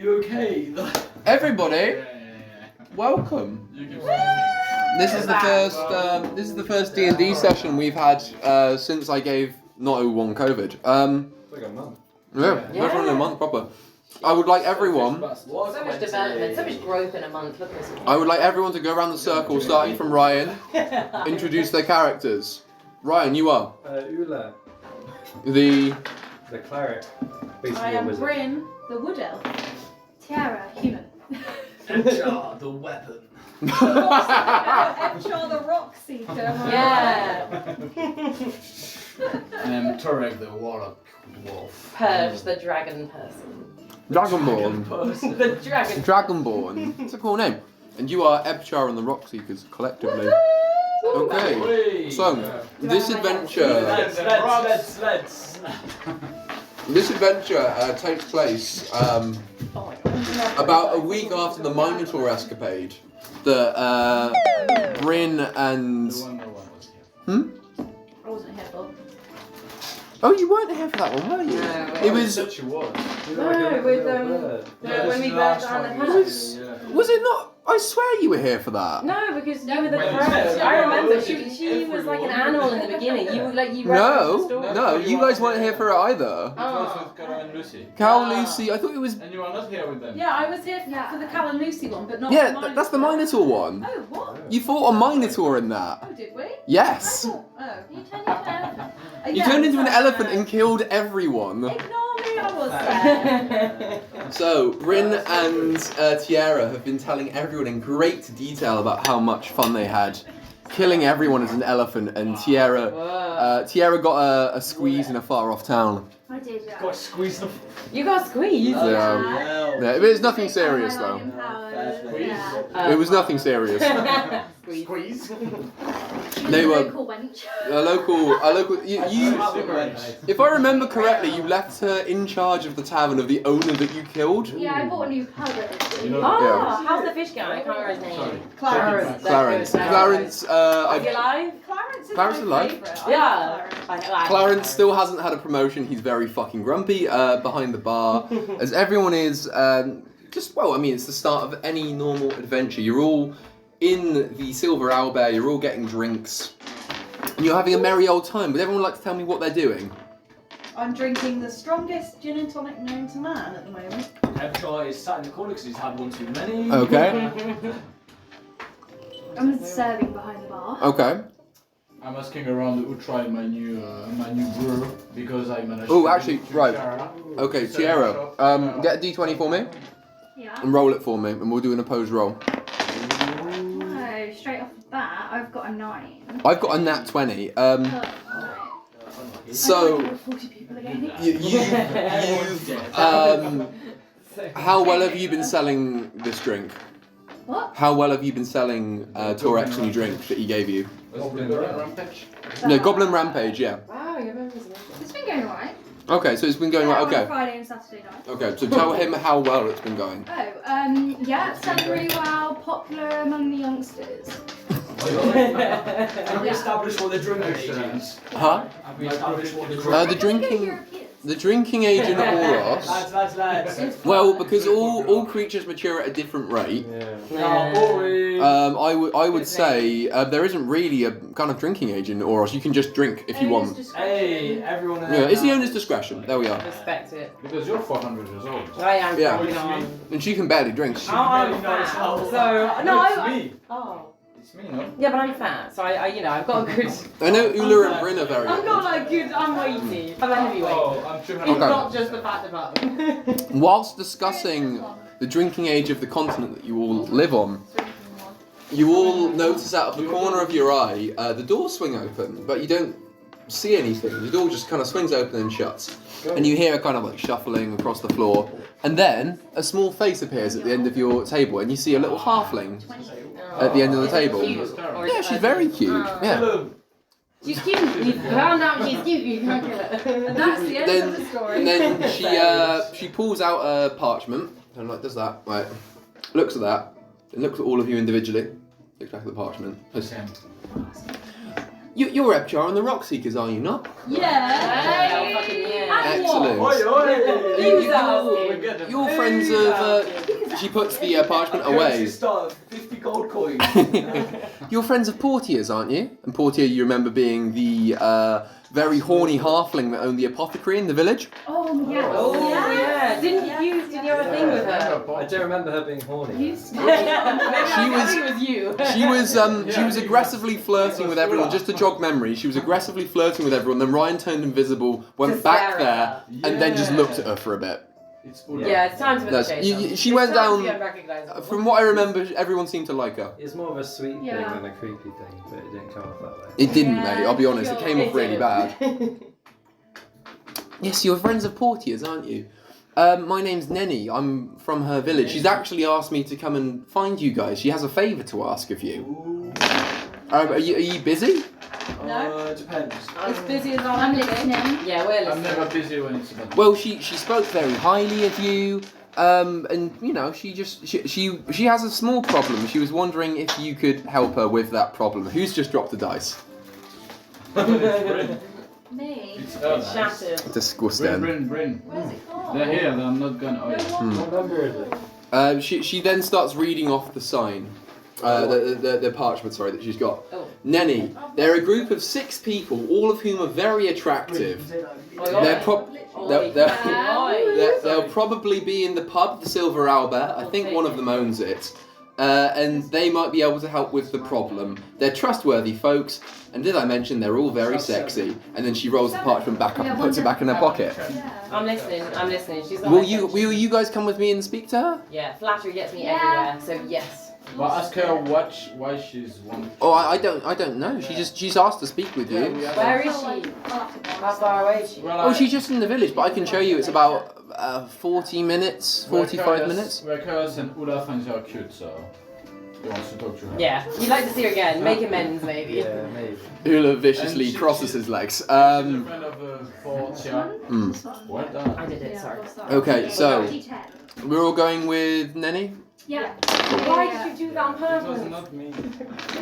You okay? Everybody, welcome. This is the first D&D session we've had since I gave not one COVID. It's like a month. Yeah, first one in a month proper. I would like everyone. So much development, so much growth in a month. Look at this. I would like everyone to go around the circle, starting from Ryan. Introduce their characters. Ryan, you are Ula, the cleric. Basically I am a wizard. Bryn, the wood elf. Tiara, human. Ebchar, the weapon. Ebchar, the Rockseeker. Yeah. Turek, the warlock wolf. Purge, the dragon person. Dragonborn. The dragon. Dragonborn. It's a cool name. And you are Ebchar and the Rockseekers collectively. Okay. Whee! So this adventure. Let's. This adventure takes place Oh my god. about a week after the Minotaur escapade that Bryn and... The one was here. I wasn't here for. Oh, you weren't here for that one, were you? No, It was... Such a word. You're No, like a with, little bird. when we burnt down the house. Was it not? I swear you were here for that. No, because you were the Wait, crow. it's- I remember she it's was like an everyone. animal in the beginning. You referenced the No, story. no, you guys weren't here for it either. It was with Carol and Lucy. Carol, Lucy, I thought it was... And you are not here with them. Yeah, I was here for the Cal and Lucy one, but not Yeah, the Minotaur. that's the Minotaur one. Oh, what? You fought a Minotaur in that. Oh, did we? Yes. Oh. You turned into an elephant. You turned into an elephant and killed everyone. Ignore me, I was there. So, Bryn and Tiara have been telling everyone in great detail about how much fun they had killing everyone as an elephant, and Tiara got a squeeze in a far off town. I did, yeah. Got squeezed the You got squeezed. Yeah, but it's nothing serious though. It was nothing serious. squeeze. They were Local wench. a local. You, if I remember correctly, you left her in charge of the tavern of the owner that you killed. Yeah, I bought a new pug at this You know- Oh, Yeah. how's the fish going? I can't remember his name. Sorry. Clarence. Clarence. Clarence. Is he alive? Clarence is Clarence my alive? favourite. I Yeah. love Clarence. Clarence still hasn't had a promotion. He's very fucking grumpy behind the bar, as everyone is. Just well, I mean, it's the start of any normal adventure. You're all in the Silver Owlbear. You're all getting drinks, and you're having a merry old time. Would everyone like to tell me what they're doing? I'm drinking the strongest gin and tonic known to man at the moment. Ebchar is sat in the corner because he's had one too many. Okay. I'm serving behind the bar. Okay. I'm asking around who tried my new brew because I managed. Oh, to actually, beat right. Tiara. Okay, So Tiara. shop, Get a d20 for me Yeah. and roll it for me, and we'll do an opposed roll. No, straight off the bat, I've got a 9. I've got a nat 20. Right. So. I know 40 people again. How well have you been selling this drink? What? How well have you been selling Torex new drink that he gave you? Goblin Rampage. No, Goblin Rampage, yeah. Wow, you remember his name. It's been going alright. Okay, so it's been going right, On okay. Friday and Saturday night. Okay, so tell him how well it's been going. Oh, yeah, selling really well, popular among the youngsters. Have we established what the drinking age is? Huh? Have we established what the The drinking... The drinking age in Oros... Lads. Well, because all creatures mature at a different rate, I would say there isn't really a kind of drinking age in Oros. You can just drink if you want. Hey, everyone. Yeah, it's the owner's discretion. There we are. Respect it. Because you're 400 years old. I am Yeah. cracking on. And she can barely drink. I'm fat, so no, it's me. Oh. It's me, no? Yeah, but I'm fat, so I I've got a good. I know Ula and Bryn are very I've got old. like good. I'm weighty. I'm a heavyweight. Oh, I'm 200. It's Okay. not just the fat department. Whilst discussing the drinking age of the continent that you all live on, you all notice out of the corner of your eye the door swing open, but you don't see anything. The door just kind of swings open and shuts. And you hear a kind of like shuffling across the floor. And then a small face appears at the end of your table, and you see a little halfling at the end of the table. Yeah, she's very cute. Yeah. She's cute. You found out she's cute. You can't kill her. And that's the end of the story. And then she pulls out a parchment and like does that. Right. Looks at that. And looks at all of you individually. Looks back at the parchment. You're Ebchar and the Rockseekers, are you not? Yeah. Hey, fucking yeah. Excellent. You're friends of. She puts the parchment away. Start 50 gold coins. You're friends of Portia's, aren't you? And Portia, you remember being the very horny halfling that owned the apothecary in the village? Oh, yeah. Oh yeah. Did you have a thing with her? I do remember her being horny. She was aggressively flirting with everyone. Just to jog memory, she was aggressively flirting with everyone. Then Ryan turned invisible, went back there, and then just looked at her for a bit. Yeah, it's time to put the chase on. She went down. Unrecognizable. From what I remember, everyone seemed to like her. It's more of a sweet thing Yeah. than a creepy thing, but it didn't come off that way. It didn't, Yeah, mate. I'll be honest. It sure. came off really It bad. did. Yes, you're friends of Portia's, aren't you? My name's Nenny. I'm from her village. She's actually asked me to come and find you guys. She has a favour to ask of you. Are you busy? No. It depends. As busy as I'm I'm listening. Yeah, we're I'm listening. never busy when it's about. Well, she spoke very highly of you. And you know, she has a small problem. She was wondering if you could help her with that problem. Who's just dropped the dice? Me. It's It's shattered. Disgusting. Bryn. Where's it gone? They're here. I'm not gonna. Oh, yeah. What number is it? She then starts reading off the sign, the parchment, sorry, that she's got. Oh. Nenny, they're a group of 6 people, all of whom are very attractive. They'll probably be in the pub, the Silver Owlbear. I think one of them owns it. And they might be able to help with the problem. They're trustworthy folks, and did I mention they're all very sexy? And then she rolls the parchment back up and puts it back in her pocket. I'm listening. She's got Will my you attention. you guys come with me and speak to her? Yeah, flattery gets me Yeah. everywhere, so yes. But ask her why she's wanting. Oh, I don't know. She's asked to speak with you. Where is she? How far away is she? Well, Oh, she's just in the village, but I can show you. It's about 40 minutes, 45 minutes. We're curious, and Ula finds her cute, so he wants to talk to her. Yeah, you'd like to see her again. Make amends, maybe. Yeah, maybe. Ula viciously And she- crosses she- his legs. She's a friend of Portia. Mm. Well done. I did it, sorry. Okay, so D10. we're all going with Nenny. Yeah. Why did you do that on It was purpose? not me.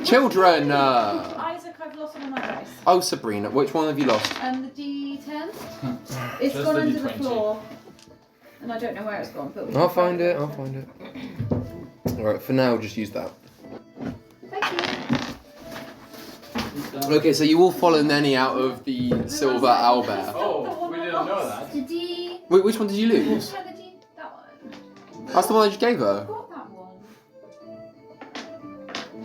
Children. Isaac, I've lost one of my dice. Oh, Sabrina, which one have you lost? And the D10, it's Just gone the under the D20. floor. And I don't know where it's gone, but we I'll can find it. I'll find it. All right, for now, just use that. Okay, so you all follow Nenny out of the Silver Owlbear. Oh, we didn't know that. The D. Wait, which one did you lose? Yeah, the D. That one. That's the one I just gave her. I've got that one.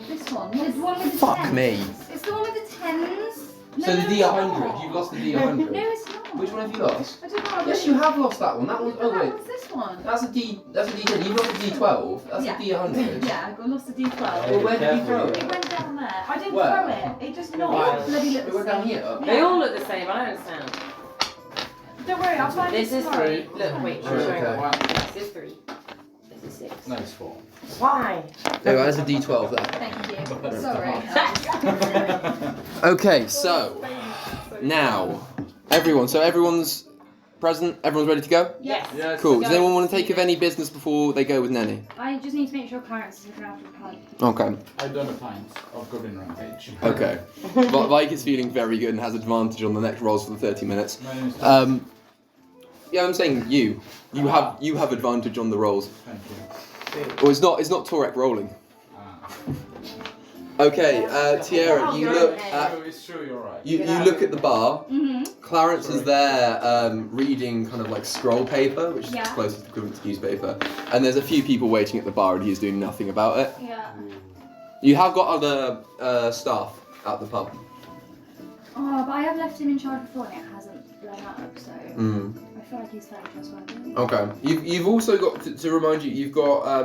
This one. It's the one with the Fuck tens. me. It's the one with the tens. So the D100, you've lost the D100. No, it's not. Which one have you lost? I don't know. Yes, you have lost that one. That one. Oh That wait, one's this one. that's a D10. You've lost a D12. That's Yeah. a D100. Yeah, I lost the D12. Well, where did you throw It it? went down there. I didn't Where? throw it. It just Why? knocked. Bloody It little went down here. They all look the same, I don't understand. Don't worry, I'll find This it is tomorrow. 3. Look, wait, Oh, okay. One. This is 3. This is 6. No, it's 4. Why? There, there's a D12 there. Thank you. Sorry. Okay, so now everyone's present. Everyone's ready to go. Yes. Yes. Cool. Does anyone want to take of any business before they go with Nenny? I just need to make sure Clarence is looking after the pub. Okay. I've done a pint of Goblin Rampage. Okay. Vike is feeling very good and has advantage on the next rolls for the 30 minutes. My name is Yeah, I'm saying you. You have advantage on the rolls. Thank you. Or it's not Torek rolling. Ah. Okay, Tiara, you look at It's true, you're right. you look at the bar. Mm-hmm. Clarence is there reading kind of like scroll paper, which is Yeah. the closest equivalent to newspaper. And there's a few people waiting at the bar and he's doing nothing about it. Yeah. You have got other staff at the pub. Oh, but I have left him in charge before and it hasn't blown up, so Mm. I feel like he's fairly trustworthy. Okay. You've also got to remind you you've got a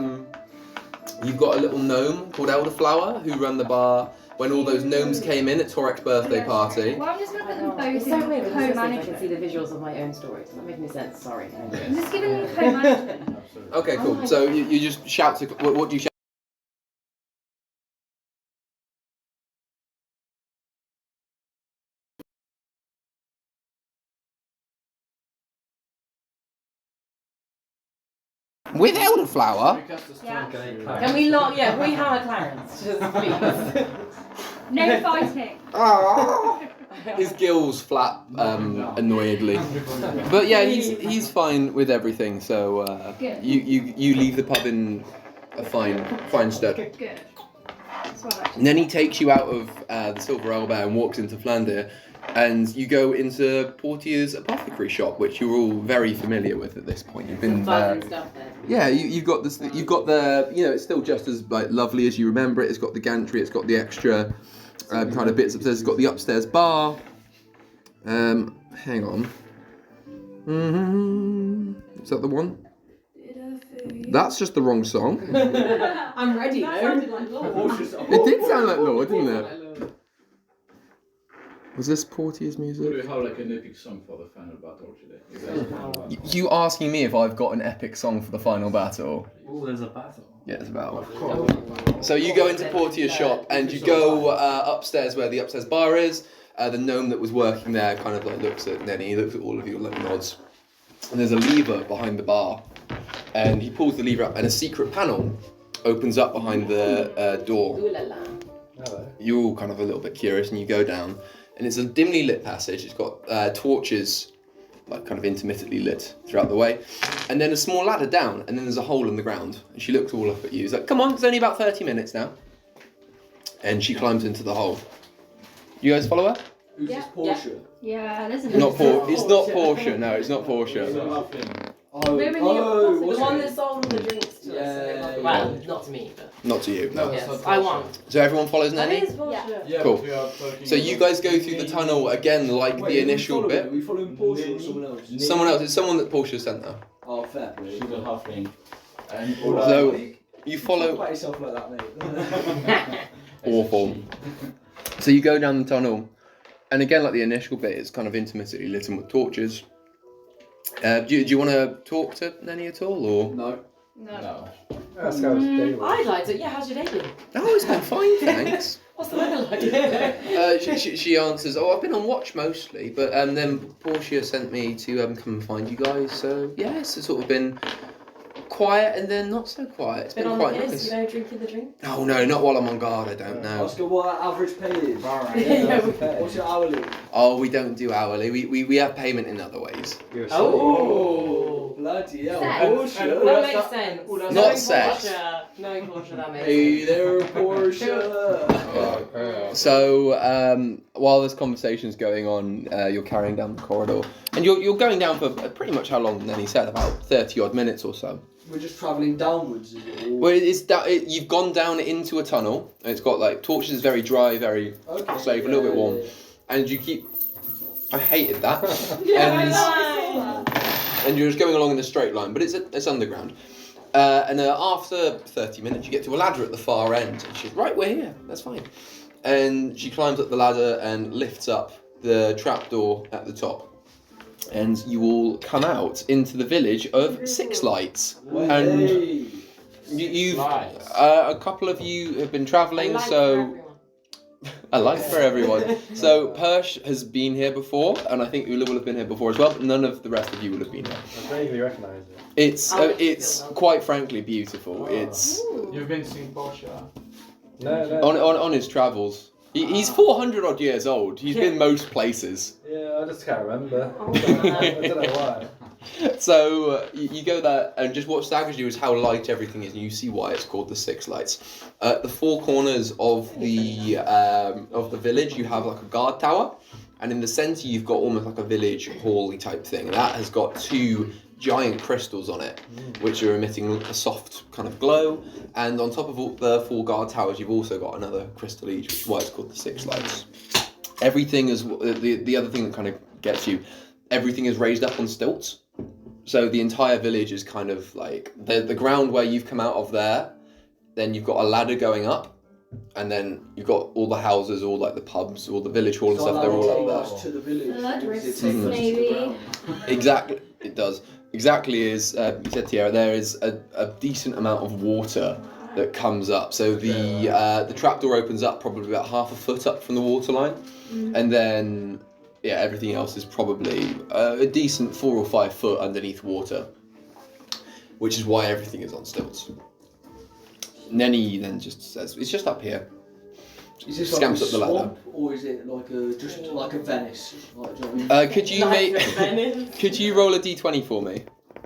little gnome called Elderflower who ran the bar when all those gnomes came in at Torek's birthday party. Well, I'm just going to put them both It's so in weird when you say this, I can co-management. see the visuals of my own story. It's not making any sense, sorry. I'm just giving them co-management. Absolutely. Okay, cool. So you just shout to what do you shout? With elderflower? We cast a stone Yeah. Okay, through. Clarence. Can we not? Yeah, can we hammer Clarence? Just please. No fighting. His gills flap annoyedly. But yeah, he's fine with everything. So Good. you leave the pub in a fine state. Good. That's what I like. And then he takes you out of the Silver Owlbear and walks into Flandir, and you go into Portia's apothecary shop, which you're all very familiar with at this point. You've been there. Fun stuff there. Yeah, you've got this. You've got the. You know, it's still just as like lovely as you remember it. It's got the gantry. It's got the extra kind of bits upstairs. It's got the upstairs bar. Hang on. Is that the one? That's just the wrong song. I'm ready though. It did sound like Lord, didn't it? Was this Portia's Would music? we have like an epic song for the final battle today? Is that the final battle? You asking me if I've got an epic song for the final battle? Oh, there's a battle. Yeah, it's about. So you go into Portia's shop and you go upstairs where the upstairs bar is. The gnome that was working there kind of like looks at Nenny, looks at all of you, like nods. And there's a lever behind the bar, and he pulls the lever up, and a secret panel opens up behind the door. Ooh la la. Hello. You're all kind of a little bit curious, and you go down, and it's a dimly lit passage. It's got torches, like kind of intermittently lit throughout the way, and then a small ladder down, and then there's a hole in the ground. And she looks all up at you. She's like, "Come on, it's only about 30 minutes now." And she climbs into the hole. You guys follow her? Who's Yeah. this Portia? Yeah, there's an Not It's not Portia. No, it's not Portia. Oh, Maybe The what's one it? that sold the drinks to Yeah, us. yeah, Well, yeah. not to me, but Not to you. No. yes, I won. So everyone follows That Nenny. is Portia. Yeah, Cool. but we are talking So you guys go through the tunnel again, like Wait, the initial Are bit. we following Portia or someone else? Someone else. It's someone that Portia sent there. Oh, fair play. She's a halfling. And So you Talk follow. about yourself like that, mate. Awful. So you go down the tunnel, and again, like the initial bit, it's kind of intermittently lit with torches. Do you want to talk to Nenny at all, or? No. No. That's how it's day was. I'd like to. Yeah, how's your day been? Oh, it's been fine, thanks. What's the weather like? She answers, "Oh, I've been on watch mostly, but then Portia sent me to come and find you guys. So yeah, it's sort of been quiet and then not so quiet. It's Been been on the quite piss, nice. you know, drinking the drink. Oh no, not while I'm on guard. I don't know. Ask her what her average pay is. Yeah, What's your hourly? Oh, we don't do hourly. We have payment in other ways. You're a Oh, bloody hell. Sex. Portia. That makes sense. Not Knowing sex. Portia, knowing Portia, that makes Hey sense. there, Portia. So while this conversation's going on, you're carrying down the corridor, and you're going down for pretty much how long Nenny said, about 30 odd minutes or so. We're just travelling downwards, is it? Or... Well, you've gone down into a tunnel, and it's got like torches, very dry, very Okay. safe, a little bit warm, and you keep. I hated that. And you're just going along in a straight line, but it's underground. And after 30 minutes, you get to a ladder at the far end, and she's right, we're here. That's fine. And she climbs up the ladder and lifts up the trapdoor at the top. And you all come out into the village of Sixlights. And Hey. you've Slides. a couple of you have been travelling, so I like for everyone. So Persh has been here before, and I think Ula will have been here before as well. None of the rest of you will have been here. I vaguely recognise it. It's quite frankly beautiful. It's You've been seeing Portia. No. on his travels. He's 400 odd years old. He's been most places. Yeah, I just can't remember. Oh, I don't know why. So you go there, and just what staggers you is how light everything is, and you see why it's called the Six Lights. At the four corners of the village, you have like a guard tower, and in the centre you've got almost like a village hall-y type thing. And that has got two giant crystals on it, which are emitting a soft kind of glow. And on top of all the four guard towers, you've also got another crystal each, which is why it's called the Six Lights. Everything is the other thing that kind of gets you. Everything is raised up on stilts. So the entire village is kind of like the ground where you've come out of there. Then you've got a ladder going up, and then you've got all the houses, all like the pubs, all the village hall and So stuff. They're all take up us there. to the village. Blood Or is it risks, take us to the maybe. ground? Exactly, it does. Exactly as you said, Tiara. There is a decent amount of water that comes up. So the trapdoor opens up probably about half a foot up from the waterline, and then everything else is probably a decent 4 or 5 foot underneath water. which is why everything is on stilts. Nenny then just says, "It's just up here." Is this Scamps like up a the ladder. swamp, or is it like a just like a Venice? Like, do you know what I mean? Could you could you roll a d20 for me?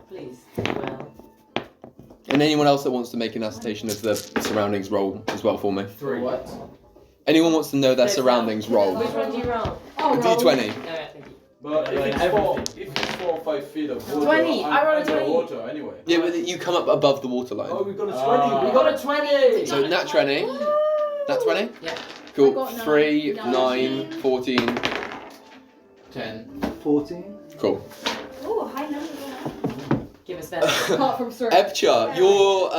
Please. Well. And anyone else that wants to make an assertion of the surroundings, roll as well for me. 3. What? Anyone wants to know their surroundings, roll. Which one do you roll? A d20. But if it's 4 or 5 feet of water, 20. I rolled a I'm 20. water anyway. Yeah, but you come up above the waterline. Oh, we've got a 20. Ah. We got a 20. So nat 20. Nat 20? Yeah. Cool. I got 3, 9, 9, 14. 10. 14. Cool. Oh, high number. Give us that. Apart from sorry. Ebchar, you're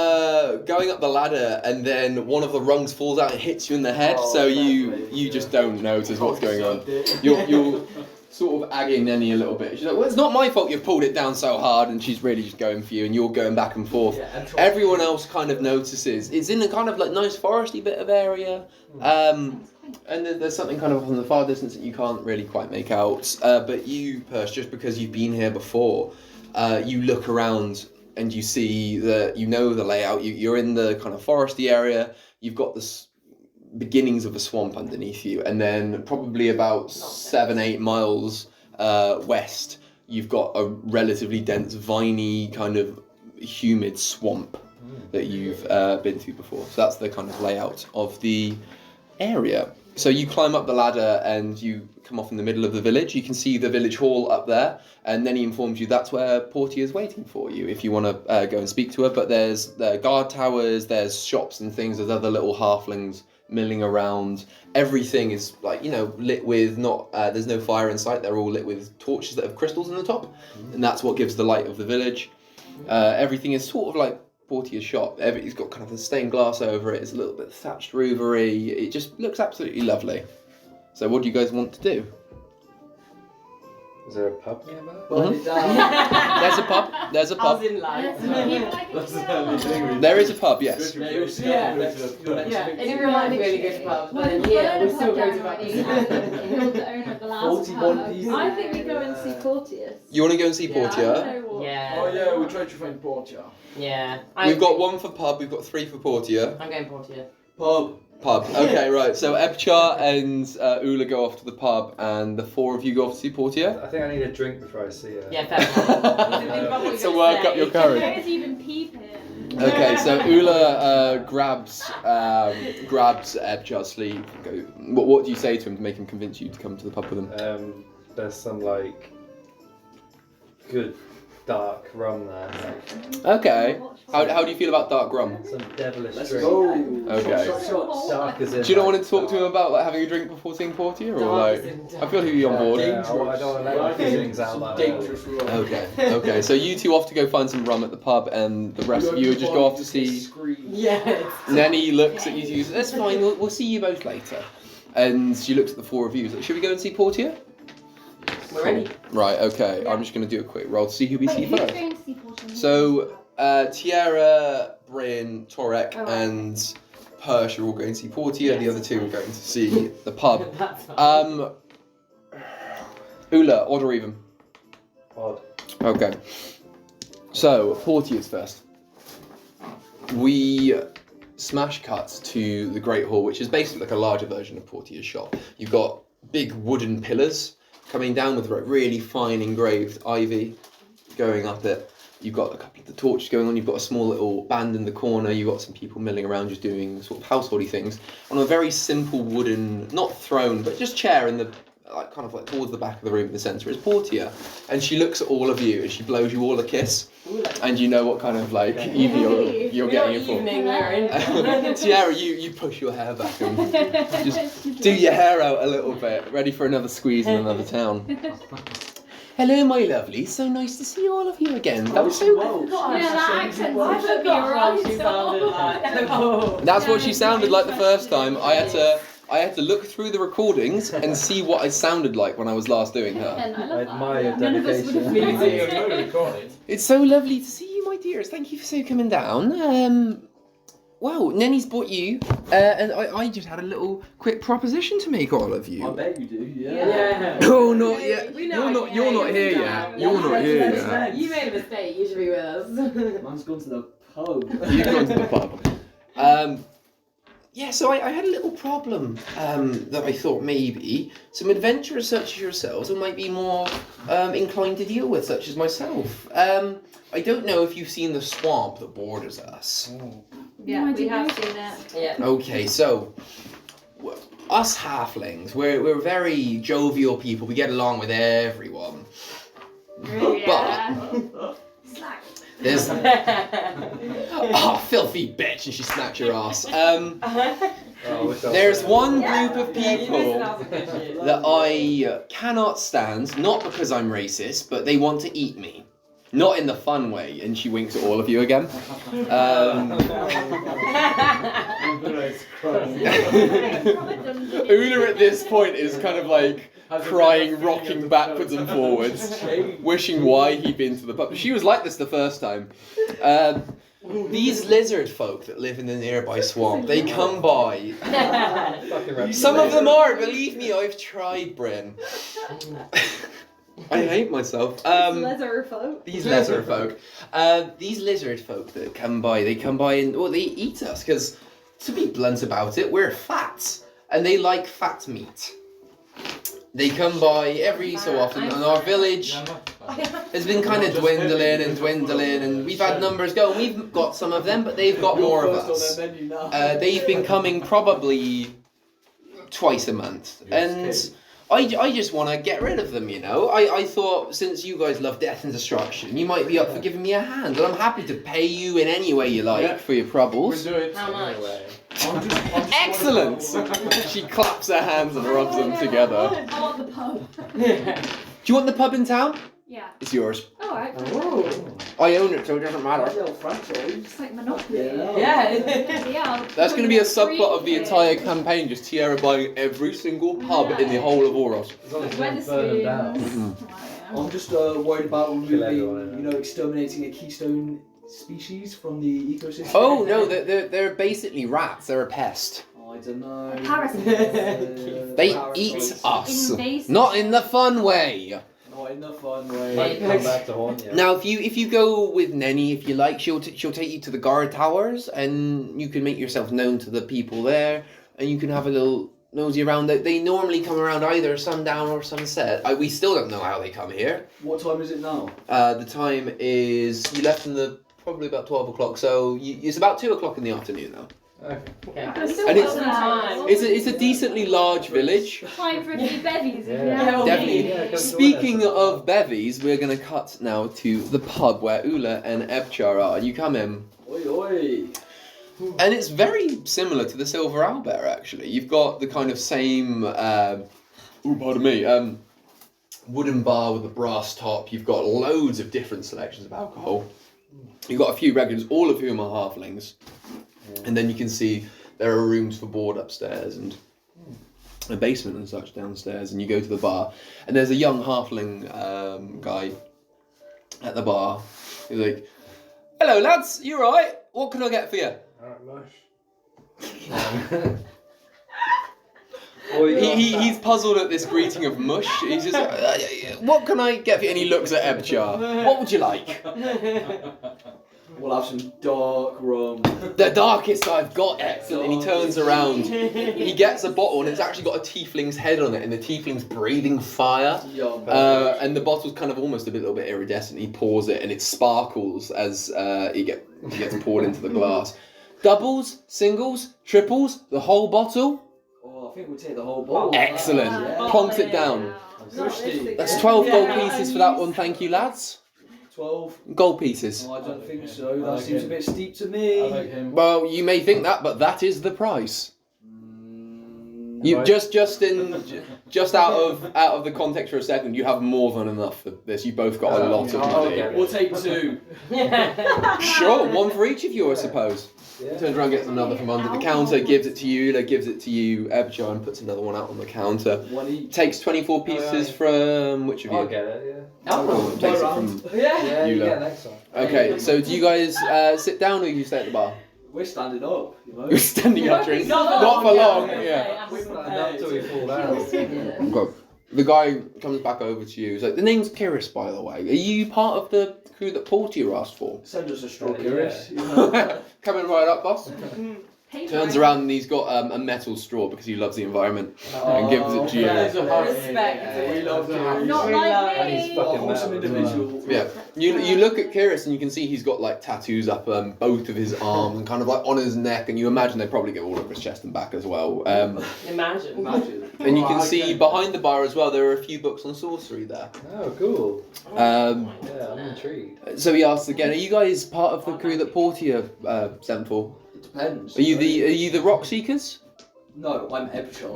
going up the ladder and then one of the rungs falls out and hits you in the head, Oh, so lovely. you just don't notice what's going on. You're sort of agging Nenny a little bit. She's like, well, it's not my fault you've pulled it down so hard, and she's really just going for you, and you're going back and forth. Yeah, and Everyone else kind of notices. It's in a kind of like nice foresty bit of area, and then there's something kind of off in the far distance that you can't really quite make out. But you, Persh, just because you've been here before, you look around and you see that you know the layout. You're in the kind of foresty area. You've got the beginnings of a swamp underneath you, and then probably about 7-8 miles west, you've got a relatively dense, viney, kind of humid swamp that you've been through before. So that's the kind of layout of the area. So you climb up the ladder and you come off in the middle of the village. You can see the village hall up there, and then he informs you that's where Portia is waiting for you if you want to go and speak to her. But there's guard towers, there's shops and things, there's other little halflings milling around. Everything is like, lit with there's no fire in sight. They're all lit with torches that have crystals in the top, and that's what gives the light of the village. Everything is sort of like Portia's shop. It's got kind of the stained glass over it. It's a little bit thatched roofery. It just looks absolutely lovely. So what do you guys want to do? Is there a pub nearby? Burn it down. There's a pub. There's a I was pub. in lights. There is a pub, yes. Yeah, you'll see Yeah. your next Yeah, victim. it reminded me really good pub. Well, But we yeah, burn we're a still pub going to down buy and killed the owner of the last 41 pub. pieces. I think we go and see Portius. You want to go and see Yeah, I Portia? don't know what. Yeah. Oh yeah, we tried to find Portia. Yeah. We've got 1 for pub, we've got 3 for Portia. I'm going Portia. Pub. Pub. Okay, right. So Ebchar and Ula go off to the pub, and the 4 of you go off to see Portia. I think I need a drink before I see her. Yeah, fair enough. To work up your courage. Where's even peeping? Okay, so Ula grabs Ebchar's sleeve. What do you say to him to make him convince you to come to the pub with him? There's some like good dark rum there. Okay. How do you feel about dark rum? Some devilish Let's drink. go. Okay. Shots, shots. Dark as in. Do you not like, want to talk to him about like having a drink before seeing Portia, or like? I feel he'll be on board. Yeah, I don't want to let my feelings out like that. Dangerous road. Okay. So you two off to go find some rum at the pub, and the rest of you just go off to see. Yeah. Nenny looks at you two. That's fine. We'll see you both later. And she looks at the 4 of you. She's like, should we go and see Portia? We're ready. Right. Okay. I'm just going to do a quick roll to see who we see Wait, who's first. going to see Portia? So Tiara, Bryn, Torek, Alright. and Persh are all going to see Portia. The other 2 are going to see the pub. That's fine. Ula, odd or even? Odd. Okay. So Portia's first. We smash cuts to the Great Hall, which is basically like a larger version of Portia's shop. You've got big wooden pillars coming down with like really fine engraved ivy going up it. You've got a couple of the torches going on. You've got a small little band in the corner. You've got some people milling around just doing sort of householdy things on a very simple wooden, not throne, but just chair in the kind of like towards the back of the room in the centre is Portia, and she looks at all of you and she blows you all a kiss, and you know what kind of like evening you're getting it for. Evening we're in. Tiara, you push your hair back and just do your hair out a little bit, ready for another squeeze in another town. Hello, my lovely. So nice to see all of you again. That was so good. Yeah, that accent. I forgot how she sounded like. That's what she sounded like the first time. I had to look through the recordings and see what I sounded like when I was last doing her. And I I love admire your that. None of us would have dedication. It's so lovely to see you, my dears. Thank you for so coming down. well, Nenny's bought you, and I just had a little quick proposition to make all of I you. bet you do, yeah. Yeah. No, not yet. We know You're not here yet. You're not here yet. You made a mistake. You should be with us. Man's gone to the pub. You've gone to the pub. Yeah, so I had a little problem that I thought maybe some adventurers such as yourselves might be more inclined to deal with, such as myself. I don't know if you've seen the swamp that borders us. Yeah, we have seen it. Yeah. Okay, so us halflings, we're very jovial people. We get along with everyone. But there's filthy bitch, and she snapped your ass. There's one group of people that I cannot stand, not because I'm racist, but they want to eat me. Not in the fun way, and she winks at all of you again. Una at this point is kind of like crying, rocking backwards and forwards, wishing why he'd been to the pub. She was like this the first time. These lizard folk that live in the nearby swamp, they come by. Some of them are, believe me, I've tried, Bryn. I hate myself. Leather folk. These lizard folk. These lizard folk that come by, they come by and, well, they eat us, because, to be blunt about it, we're fat. And they like fat meat. They come by every so often, and our village has been kind of dwindling, and we've had numbers go, and we've got some of them, but they've got more of us. They've been coming probably twice a month, and I just want to get rid of them, you know. I thought, since you guys love death and destruction, you might be up for giving me a hand, and I'm happy to pay you in any way you like for your troubles. We'll do it. How much? I'm just Excellent! She claps her hands and rubs them together. I want the pub. Do you want the pub in town? Yeah. It's yours. Alright. I own it, so it doesn't matter. little franchise. It's like Monopoly. Yeah. Yeah. That's going to be a subplot of the entire campaign, just Tierra buying every single pub in the whole of Oros. As long as you don't burn them down. Mm-hmm. I'm just worried about Kill everyone, removing, exterminating a keystone species from the ecosystem. Oh no, they're basically rats. They're a pest. I don't know. Parasites. They eat us, Invasive. not in the fun way. Not in the fun way. Might come back to haunt you. Now, if you go with Nenny, if you like, she'll take you to the guard towers, and you can make yourself known to the people there, and you can have a little nosy around. They normally come around either sundown or sunset. We still don't know how they come here. What time is it now? The time is, you left in probably about 12 o'clock, so it's about 2 o'clock in the afternoon now. Okay. And it's a decently large village. Time for a few bevies. Yeah. Definitely. Yeah, come join Speaking us. of bevies, we're going to cut now to the pub where Ula and Ebchar are. You come in, Oi, oi. and it's very similar to the Silver Owlbear, actually. You've got the kind of same, wooden bar with a brass top. You've got loads of different selections of alcohol. You've got a few regulars, all of whom are halflings. And then you can see there are rooms for board upstairs and a basement and such downstairs. And you go to the bar, and there's a young halfling guy at the bar. He's like, "Hello, lads. You all right? What can I get for you?" Alright, He's puzzled at this greeting of mush. He's just, "What can I get for you?" And he looks at Ebchar. "What would you like?" We'll have some dark rum. "The darkest I've got." Excellent. And he turns around. He gets a bottle, and it's actually got a tiefling's head on it, and the tiefling's breathing fire. Yum. And the bottle's kind of almost a little bit iridescent. He pours it, and it sparkles as he gets poured into the glass. Doubles, singles, triples, the whole bottle. Oh, I think we'll take the whole bottle. Excellent. Yeah. Plonks it down. I'm thirsty. That's 12 gold pieces for that one. Thank you, lads. 12. Gold pieces. Oh, I don't think so. That seems a bit steep to me. I like him. Well, you may think that, but that is the price. You just out of the context for a second, you have more than enough for this. You both got a lot of money. We'll take 2. Sure, one for each of you, I suppose. Yeah. Turns around, gets another from under the counter, gives it to you, gives it to you, Ebchar, and puts another one out on the counter. One each. Takes 24 pieces from which of you? I'll get it, yeah. Oh, takes it from. Yeah, you Eula. get next one. Okay, so do you guys sit down or you stay at the bar? We're standing up, you know. You're standing up drinking. Not for long, yeah. We stand up till we fall down. Okay. The guy comes back over to you. He's like, the name's Kiris, by the way. Are you part of the crew that Portia asked for? Send us a straw, Yeah. Kiris. You know. Coming right up, boss. Turns around and he's got a metal straw because he loves the environment and gives it to you. Respect. We love Kiris. Not And like he's me. fucking Wholesome metal as individual. Yeah, you look at Kiris and you can see he's got like tattoos up both of his arms and kind of like on his neck, and you imagine they probably go all over his chest and back as well. Imagine. Imagine. And you can see behind the bar as well there are a few books on sorcery there. Oh, cool. Yeah, I'm intrigued. So he asks again, are you guys part of the crew that Portia sent for? It depends. Are you the Rockseekers? No, I'm Ebchar.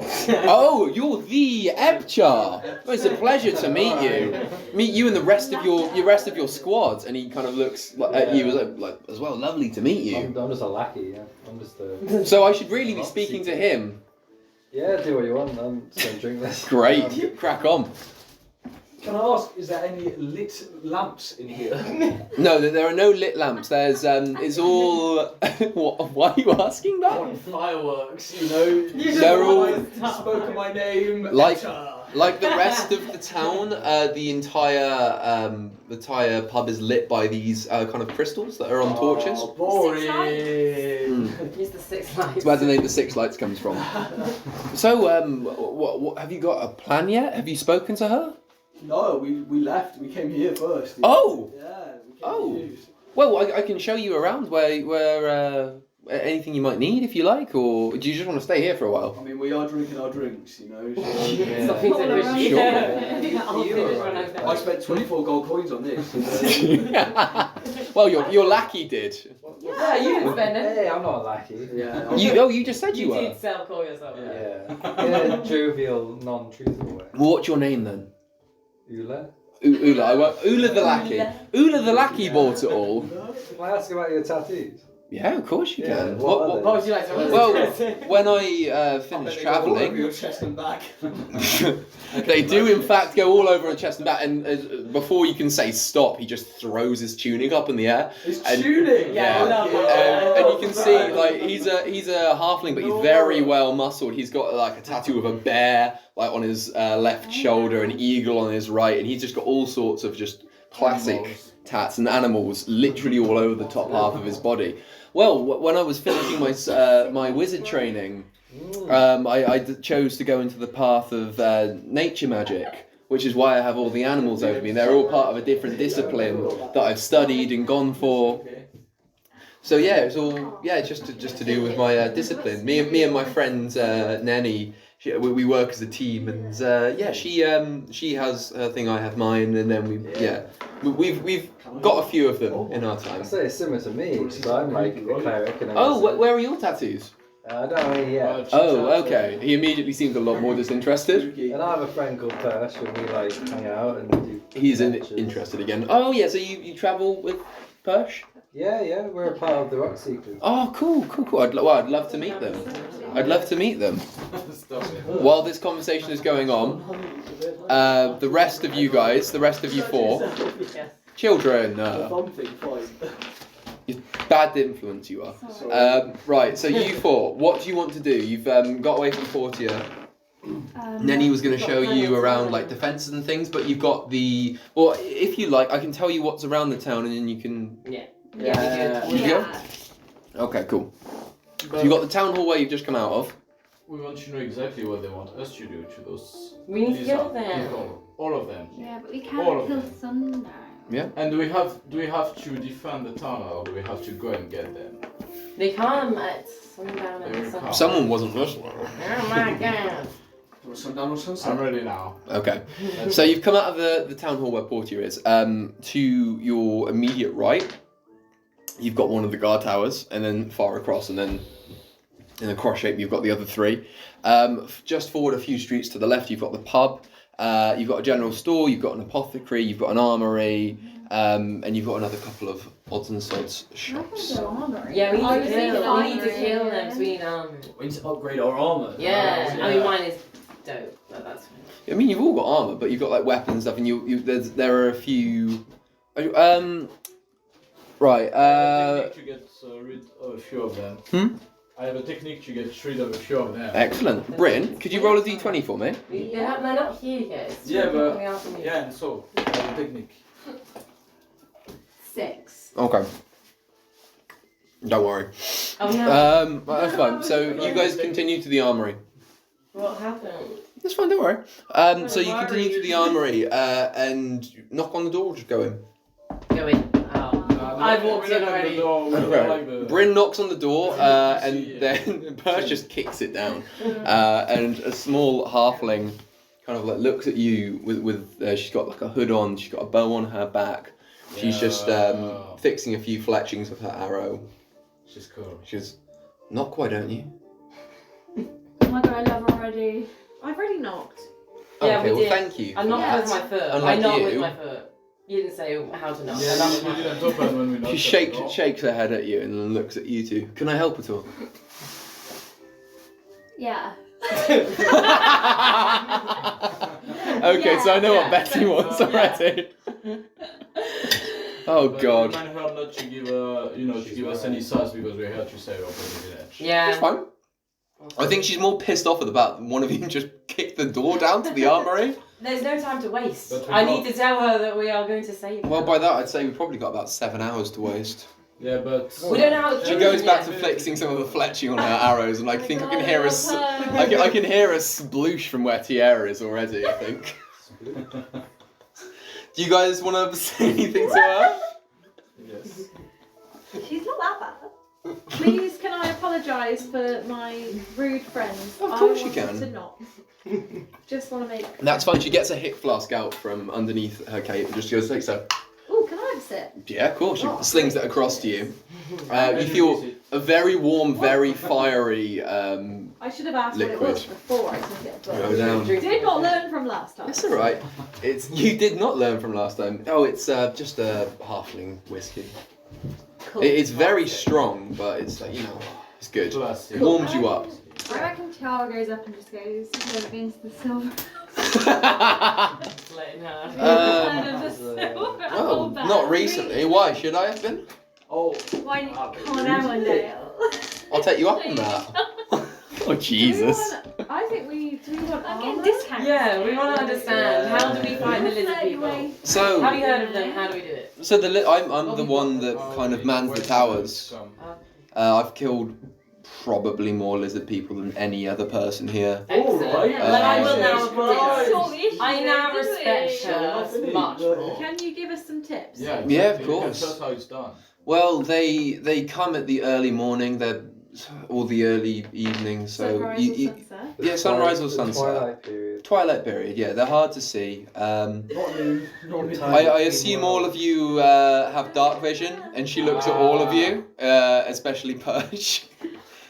Oh, you're the Ebchar. Well, it's a pleasure to meet you. Meet you and the rest of your squad. And he kind of looks at you as well. Lovely to meet you. I'm just a lackey, yeah. I'm just a... So I should really be speaking to him. Yeah, do what you want. I'm just going to drink this. Great, crack on. Can I ask, is there any lit lamps in here? No, there are no lit lamps. There's it's all. Why are you asking that? Fireworks, you know. They're all Spoken my name. Like- Ebchar. like the rest of the town. The entire pub is lit by these kind of crystals that are on torches. Oh, boring. Use the 6 lights. It's where the name the Sixlights comes from. So, what have you got a plan yet? Have you spoken to her? No, we left. We came here first. Oh! Yeah, we came Oh. here. Well, I can show you around where anything you might need if you like, or do you just want to stay here for a while? I mean, we are drinking our drinks, you know. So, Something to wish you. Sure. I'll finish when I'm I done. spent 24 gold coins on this. Well, your lackey did. Yeah, you didn't spend it. Hey, I'm not a lackey. Yeah. You just said you You were. did call yourself. Yeah. In a jovial, non-truthful way. Well, what's your name then? Ula? Ula. Ula the lackey. Ula the lackey bought it all. Can I ask about your tattoos? Yeah, of course you Yeah, can. what are What would you like to Well, when I finished All over travelling, your chest and back. they do in fact go all over the chest and back. And before you can say stop, he just throws his tunic up in the air. It's And- tuning. Yeah, I love it. And you can see, like, he's a halfling, but he's very well muscled. He's got like a tattoo of a bear, like on his left shoulder, an eagle on his right, and he's just got all sorts of just classic tats and animals, literally all over the top half of his body. Well, when I was finishing my wizard training, I chose to go into the path of nature magic, which is why I have all the animals over me. They're all part of a different discipline that I've studied and gone for. So yeah, it's all just to do with my discipline. Me and my friend Nenny, we work as a team, and she has her thing, I have mine, and then we've got a few of them in our time. I say it's similar to me, because I'm like a cleric and Oh, where are your tattoos? I don't know yet. Oh, okay. He immediately seemed a lot more disinterested. And I have a friend called Persh, and we like hang out and do. He's adventures. interested again. Oh yeah, so you travel with Persh? Yeah, we're a part of the Rockseekers. Oh, cool. I'd love to meet them. While this conversation is going on, the rest of you guys, the rest of you four, children, bad influence you are. Right, so you four, what do you want to do? You've got away from Portia. Nenny was going to show you around like defences and things, but you've got well, if you like, I can tell you what's around the town, and then you can. Yeah. You go? Okay, cool. So you got the town hall where you've just come out of. We want to know exactly what they want us to do to those. We need to these kill are- them. these are all of them. Yeah, but we All can't of kill them. sundown. Yeah. And do we have to defend the town, or do we have to go and get them? They come at sundown and They sun. come. Someone wasn't listening. Oh my god. Sundown or sunset? I'm ready now. Okay. So you've come out of the town hall where Portia is. To your immediate right, you've got one of the guard towers, and then far across, and then in a cross shape, you've got the other three. Just forward a few streets to the left, you've got the pub. You've got a general store. You've got an apothecary. You've got an armory, and you've got another couple of odds and sods shops. Yeah, we I was need thinking to kill armory. them. So we need We need to upgrade our armour. Yeah, I mean mine is dope, but that's fine. I mean, you've all got armor, but you've got like weapons and stuff, and there are a few. Right. I have a technique to get rid of a few of them. I have a technique to get rid of a few of them. Excellent. Bryn, could you roll a d20 for me? They're not here yet. It's Yeah, but coming out from you. yeah, and so I have a technique. 6. Okay. Don't worry. Oh no. That's fine. So you guys continue to the armory. What happened? That's fine, don't worry. So you continue to the armory and you knock on the door or just go in? Go in. Oh. I've walked in already. Bryn knocks on the door and then Perch just kicks it down. And a small halfling kind of like looks at you with she's got like a hood on, she's got a bow on her back. She's just fixing a few fletchings of her arrow. She's cool. She goes, knock, why don't you? Oh my god, I love already. I've already knocked. Yeah, Okay, we well did. thank you. I knocked with my foot. Unlike I knocked you. with my foot. You didn't say how to knock. I Yeah, knocked you with my didn't foot. open when we knocked. She at the door. shakes her head at you and then looks at you two. Can I help at all? Yeah. Okay, so I know what Yeah. Betty wants Yeah. already. Oh But god. remind her not to give to give us any sauce because we're here to save our village. Yeah. That's fine. I think she's more pissed off about one of you just kicked the door down to the armory. There's no time to waste. But we I can't- need to tell her that we are going to save her. Well, by that I'd say we've probably got about 7 hours to waste. Yeah, but We don't know how She goes back to flexing some of the fletching on her arrows, and I think I can hear I can hear a sploosh from where Tierra is already. I think. Do you guys want to say anything to her? yes. She's not that bad. Please, can I apologise for my rude friends? Of course you I can. wanted to not. Just want to make. That's fine. She gets a hit flask out from underneath her cape and just goes like so. Oh, can I have a sip? Yeah, of course. She slings it across to you. You feel a very warm, very fiery. I should have asked what Liquid. it was before I took it. But Go down. did not learn from last time. It's all right. You did not learn from last time. Oh, it's just a halfling whiskey. Cool. It's very strong, but it's like it's good. Classic. It warms you up. I reckon Tiara goes up and just goes against the silver. Letting her. Well, not recently. Why should I have been? Oh, Why come on, Avondale? I'll take you up on that. Oh Jesus! I think we want I'm getting armour. discounts. Yeah, we want to understand how do we fight the lizard people? So, Have you heard of them? How do we do it? so I'm the one that kind of mans the towers. I've killed probably more lizard people than any other person here. Excellent. Alright. Then I will now Surprise. I now respect her much more. Can you give us some tips? Yeah, Yeah, of exactly. course. That's how it's done. Well, they come at the early morning, or the early evening. So Sunrise or sunset? yeah, sunrise or The sunset. Twilight period. Twilight period. Yeah, they're hard to see. not noon. Not noon. I assume all of you have dark vision, and she looks at all of you, especially Perch.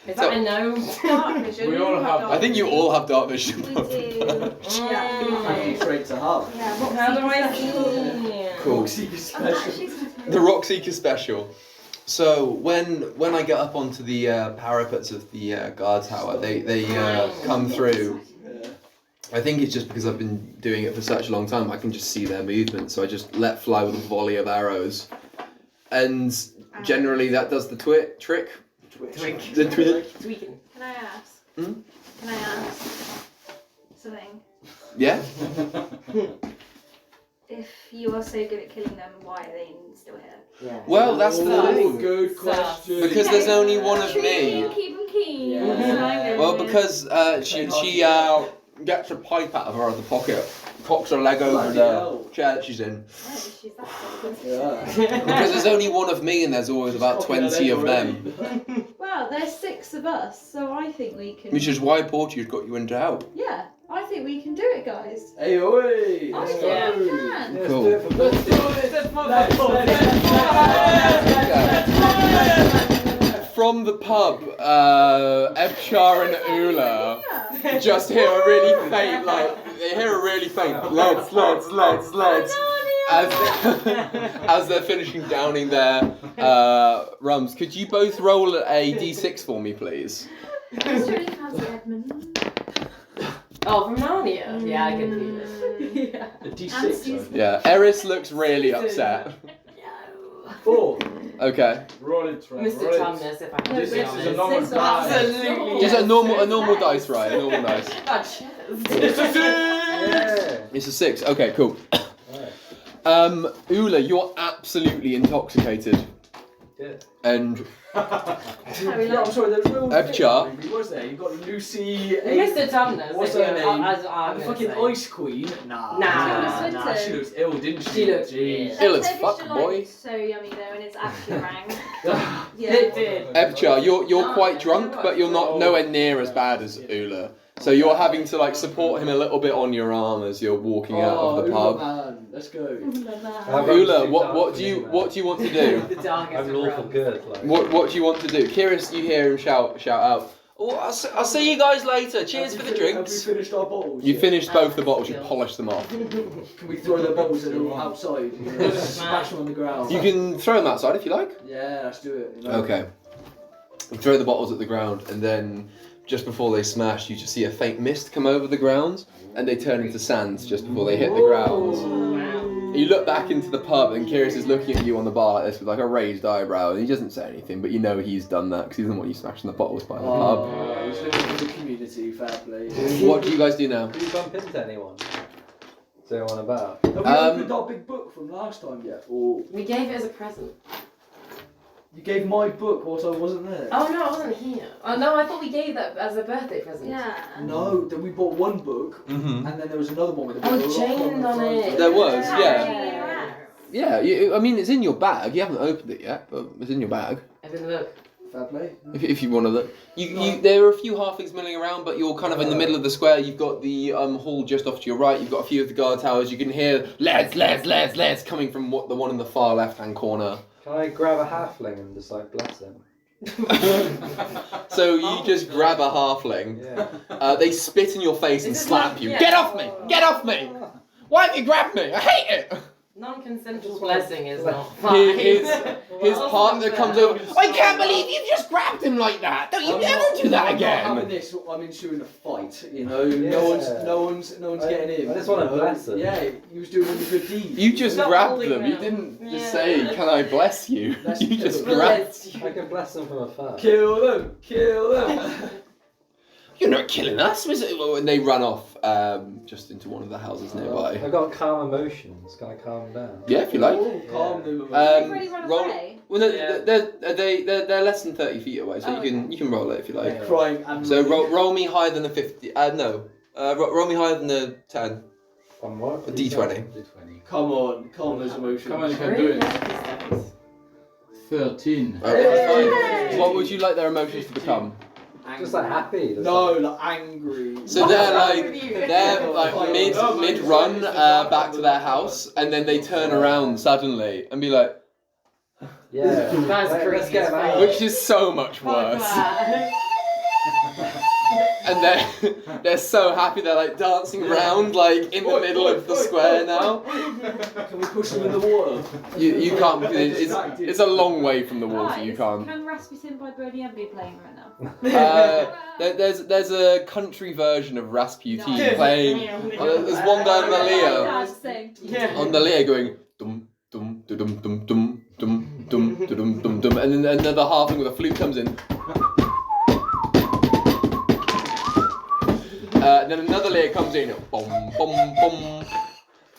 Is that a no? Dark vision. We all have I think you all have dark vision. We apart from do. Perch. Yeah. Great to have. Yeah, How do I see? Cool. Rockseekers special. The Rockseeker special. So when I get up onto the parapets of the guard tower, they come through. I think it's just because I've been doing it for such a long time, I can just see their movement. So I just let fly with a volley of arrows, and generally that does the trick. Twink. The trick. Tweaking. Can I ask? Hmm? Can I ask something? Yeah. If you are so good at killing them, why are they still here? Yeah. Well, that's the Sus. thing. Good question. Because there's only one of me. Keep them keen. Yeah. Well, because she gets a pipe out of her other pocket, cocks her leg over Bloody the hell. chair that she's in. She's that good. Yeah. Because there's only one of me and there's always about 20 of them. Well, there's 6 of us, so I think we can. Which is why Portia's got you into help. Yeah, I think we can do it, guys. Hey, oi! I Let's think go. we can. Let's Cool. do it for Let's do it. From the pub, Ebchar and Ula Yeah. just hear a really faint, they hear a really faint, lads. As they're finishing downing their rums. Could you both roll a d6 for me, please? It's really fancy, Edmund. Oh, from Narnia? Yeah, I can do this. Yeah. A D6. Susan. Yeah, Eris looks really upset. Four. Okay. Roll it, Trent. Mr. Roll it. Tumnus, if I can This be is a honest. normal die. Absolutely. Just a normal dice, right? A normal dice. That chest. It's a 6! Yeah. It's a 6. Okay, cool. Alright. Ula, you're absolutely intoxicated. Good. And Yeah, I'm sorry, there was no Ebchar. thing, was there? You got Lucy. Mr. Tumnus. What's if her you're- name? as I'm And the gonna fucking say. Ice Queen. Nah. Nah. She looks ill, didn't she? She looked Jeez. ill as Turkish fuck, delight boy. is so yummy though, and it's actually rank. It did. Ebchar, you're No, quite drunk, but you're not nowhere near as bad as Ula. So you're having to like support him a little bit on your arm as you're walking out of the pub. Man. Let's go. Ula, what do you want to do? The darkest I'm of lawful realms. good. Like. What do you want to do? Kyrus, you hear him shout out. Oh, I'll see you guys later. Cheers for the Have drinks. we finished our bottles? You yet? finished both the bottles. You polished them off. Can we throw the bottles that are outside? You know, smash them on the ground. You can throw them outside if you like. Yeah, let's do it. You know? Okay. Throw the bottles at the ground, and then just before they smash, you just see a faint mist come over the ground, and they turn into sands just before they hit the ground. You look back into the pub, and Kyrus is looking at you on the bar like this with like a raised eyebrow, and he doesn't say anything, but you know he's done that because he doesn't want you smashing the bottles by the pub. Oh, he's looking for the community, fair play. What do you guys do now? Did you bump into anyone? Is anyone about? Have we opened our big book from last time yet? Or We gave it as a present. you gave my book whilst I wasn't there? Oh no, I wasn't here. Oh no, I thought we gave that as a birthday present. Yeah. No, then we bought one book, Mm-hmm. and then there was another one with a Oh, book. Jane on it. There was, yeah. Yeah. Yeah, I mean, it's in your bag. You haven't opened it yet, but it's in your bag. Open the book. Fair play. If you want to look. There are a few halflings milling around, but you're kind of in the middle of the square. You've got the hall just off to your right. You've got a few of the guard towers. You can hear lads coming from the one in the far left-hand corner. Can I grab a halfling and just like bless him? So you just grab a halfling. Yeah. They spit in your face and Is this slap not- you. yeah. Get off me! Get off me! Why have you grabbed me? I hate it! Non-consensual blessing is not fine. His partner comes over. I can't believe you've just grabbed him like that. Don't you never do that I'm not having again. this. I'm ensuing a fight. You know, Yeah. no one's getting in. I just wanna you know? bless him. Yeah, he was doing a good deed. You just Not grabbed holding them. You them. didn't just Yeah. say, "Can I bless you?" Let's You kill just them. grabbed. I can bless them from afar. Kill them! Kill them! You're not killing us. And they run off just into one of the houses nearby. I've got calm emotions. Can I calm down? Yeah, if you like. Oh, calm them. They've already run roll- away. Well, no, Yeah. they're less than 30 feet away, so Oh, you can roll it if you like. They're crying and So roll me higher than a 50. No, roll me higher than a 10. On what? A D20. D20. Come on, calm those emotions. Come on, you can do it. 13. Okay, fine. What would you like their emotions to become? Just like happy. just No, like- like angry. So they're like mid run back to their house, and then they turn around suddenly and be like, Yeah. That's Let's creepy get as them fuck. out. which is so much worse. And they're so happy, they're like dancing around like in the middle of the square now. Can we push them in the water? You can't because it's a long way from the water. You can't. Can Rasputin by Bernie M be playing right now? There's a country version of Rasputin No. playing. There's one guy on the lyre. Dad's thing. On the lyre going dum dum dum dum dum dum dum dum dum dum dum, and then another halfling with a flute comes in. Then another lyre comes in. Bum bum bum.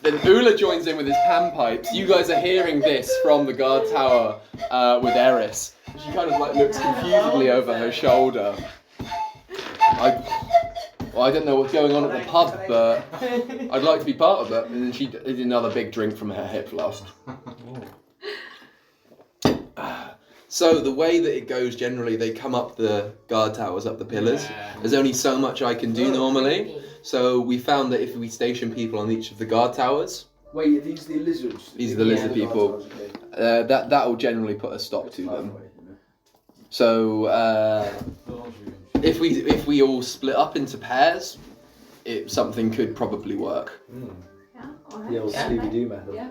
Then Ula joins in with his panpipes. You guys are hearing this from the guard tower with Eris. She kind of like looks confusedly over her shoulder. I don't know what's going on at the pub, but I'd like to be part of it. And then she did another big drink from her hip flask. So the way that it goes generally, they come up the guard towers, up the pillars. There's only so much I can do normally. So we found that if we station people on each of the guard towers, Wait, are these the lizards? These are the lizard people. that will generally put a stop to them. So if we all split up into pairs, something could probably work. Yeah, alright. The old Yeah. Scooby-Doo method. Yeah.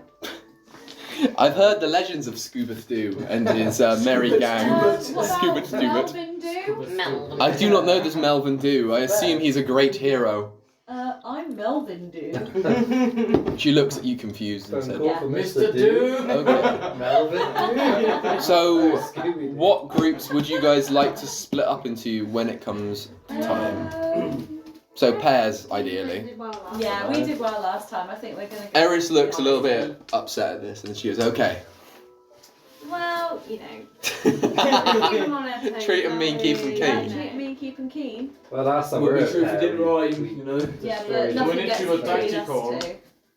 I've heard the legends of Scuba Stew and his merry gang. What Scuba about Stew. Melvin do? I do not know this Melvin Dew. I assume he's a great hero. I'm Melvin, dude. She looks at you confused and Phone said, call for Mr. Doom. Okay. Melvin. So, Scooby-Doo. what groups would you guys like to split up into when it comes time? So pairs, ideally. Yeah, we did well last time. I think we're gonna. Eris looks a little bit upset at this, and she goes, "Okay." Well, you know. Treat 'em mean, keep 'em Yeah, keen. treat 'em mean, keep 'em keen. Well, last time we We'll were be sure if at you did right, you know. Yeah, story. but nothing When it's gets your between us tactical, two.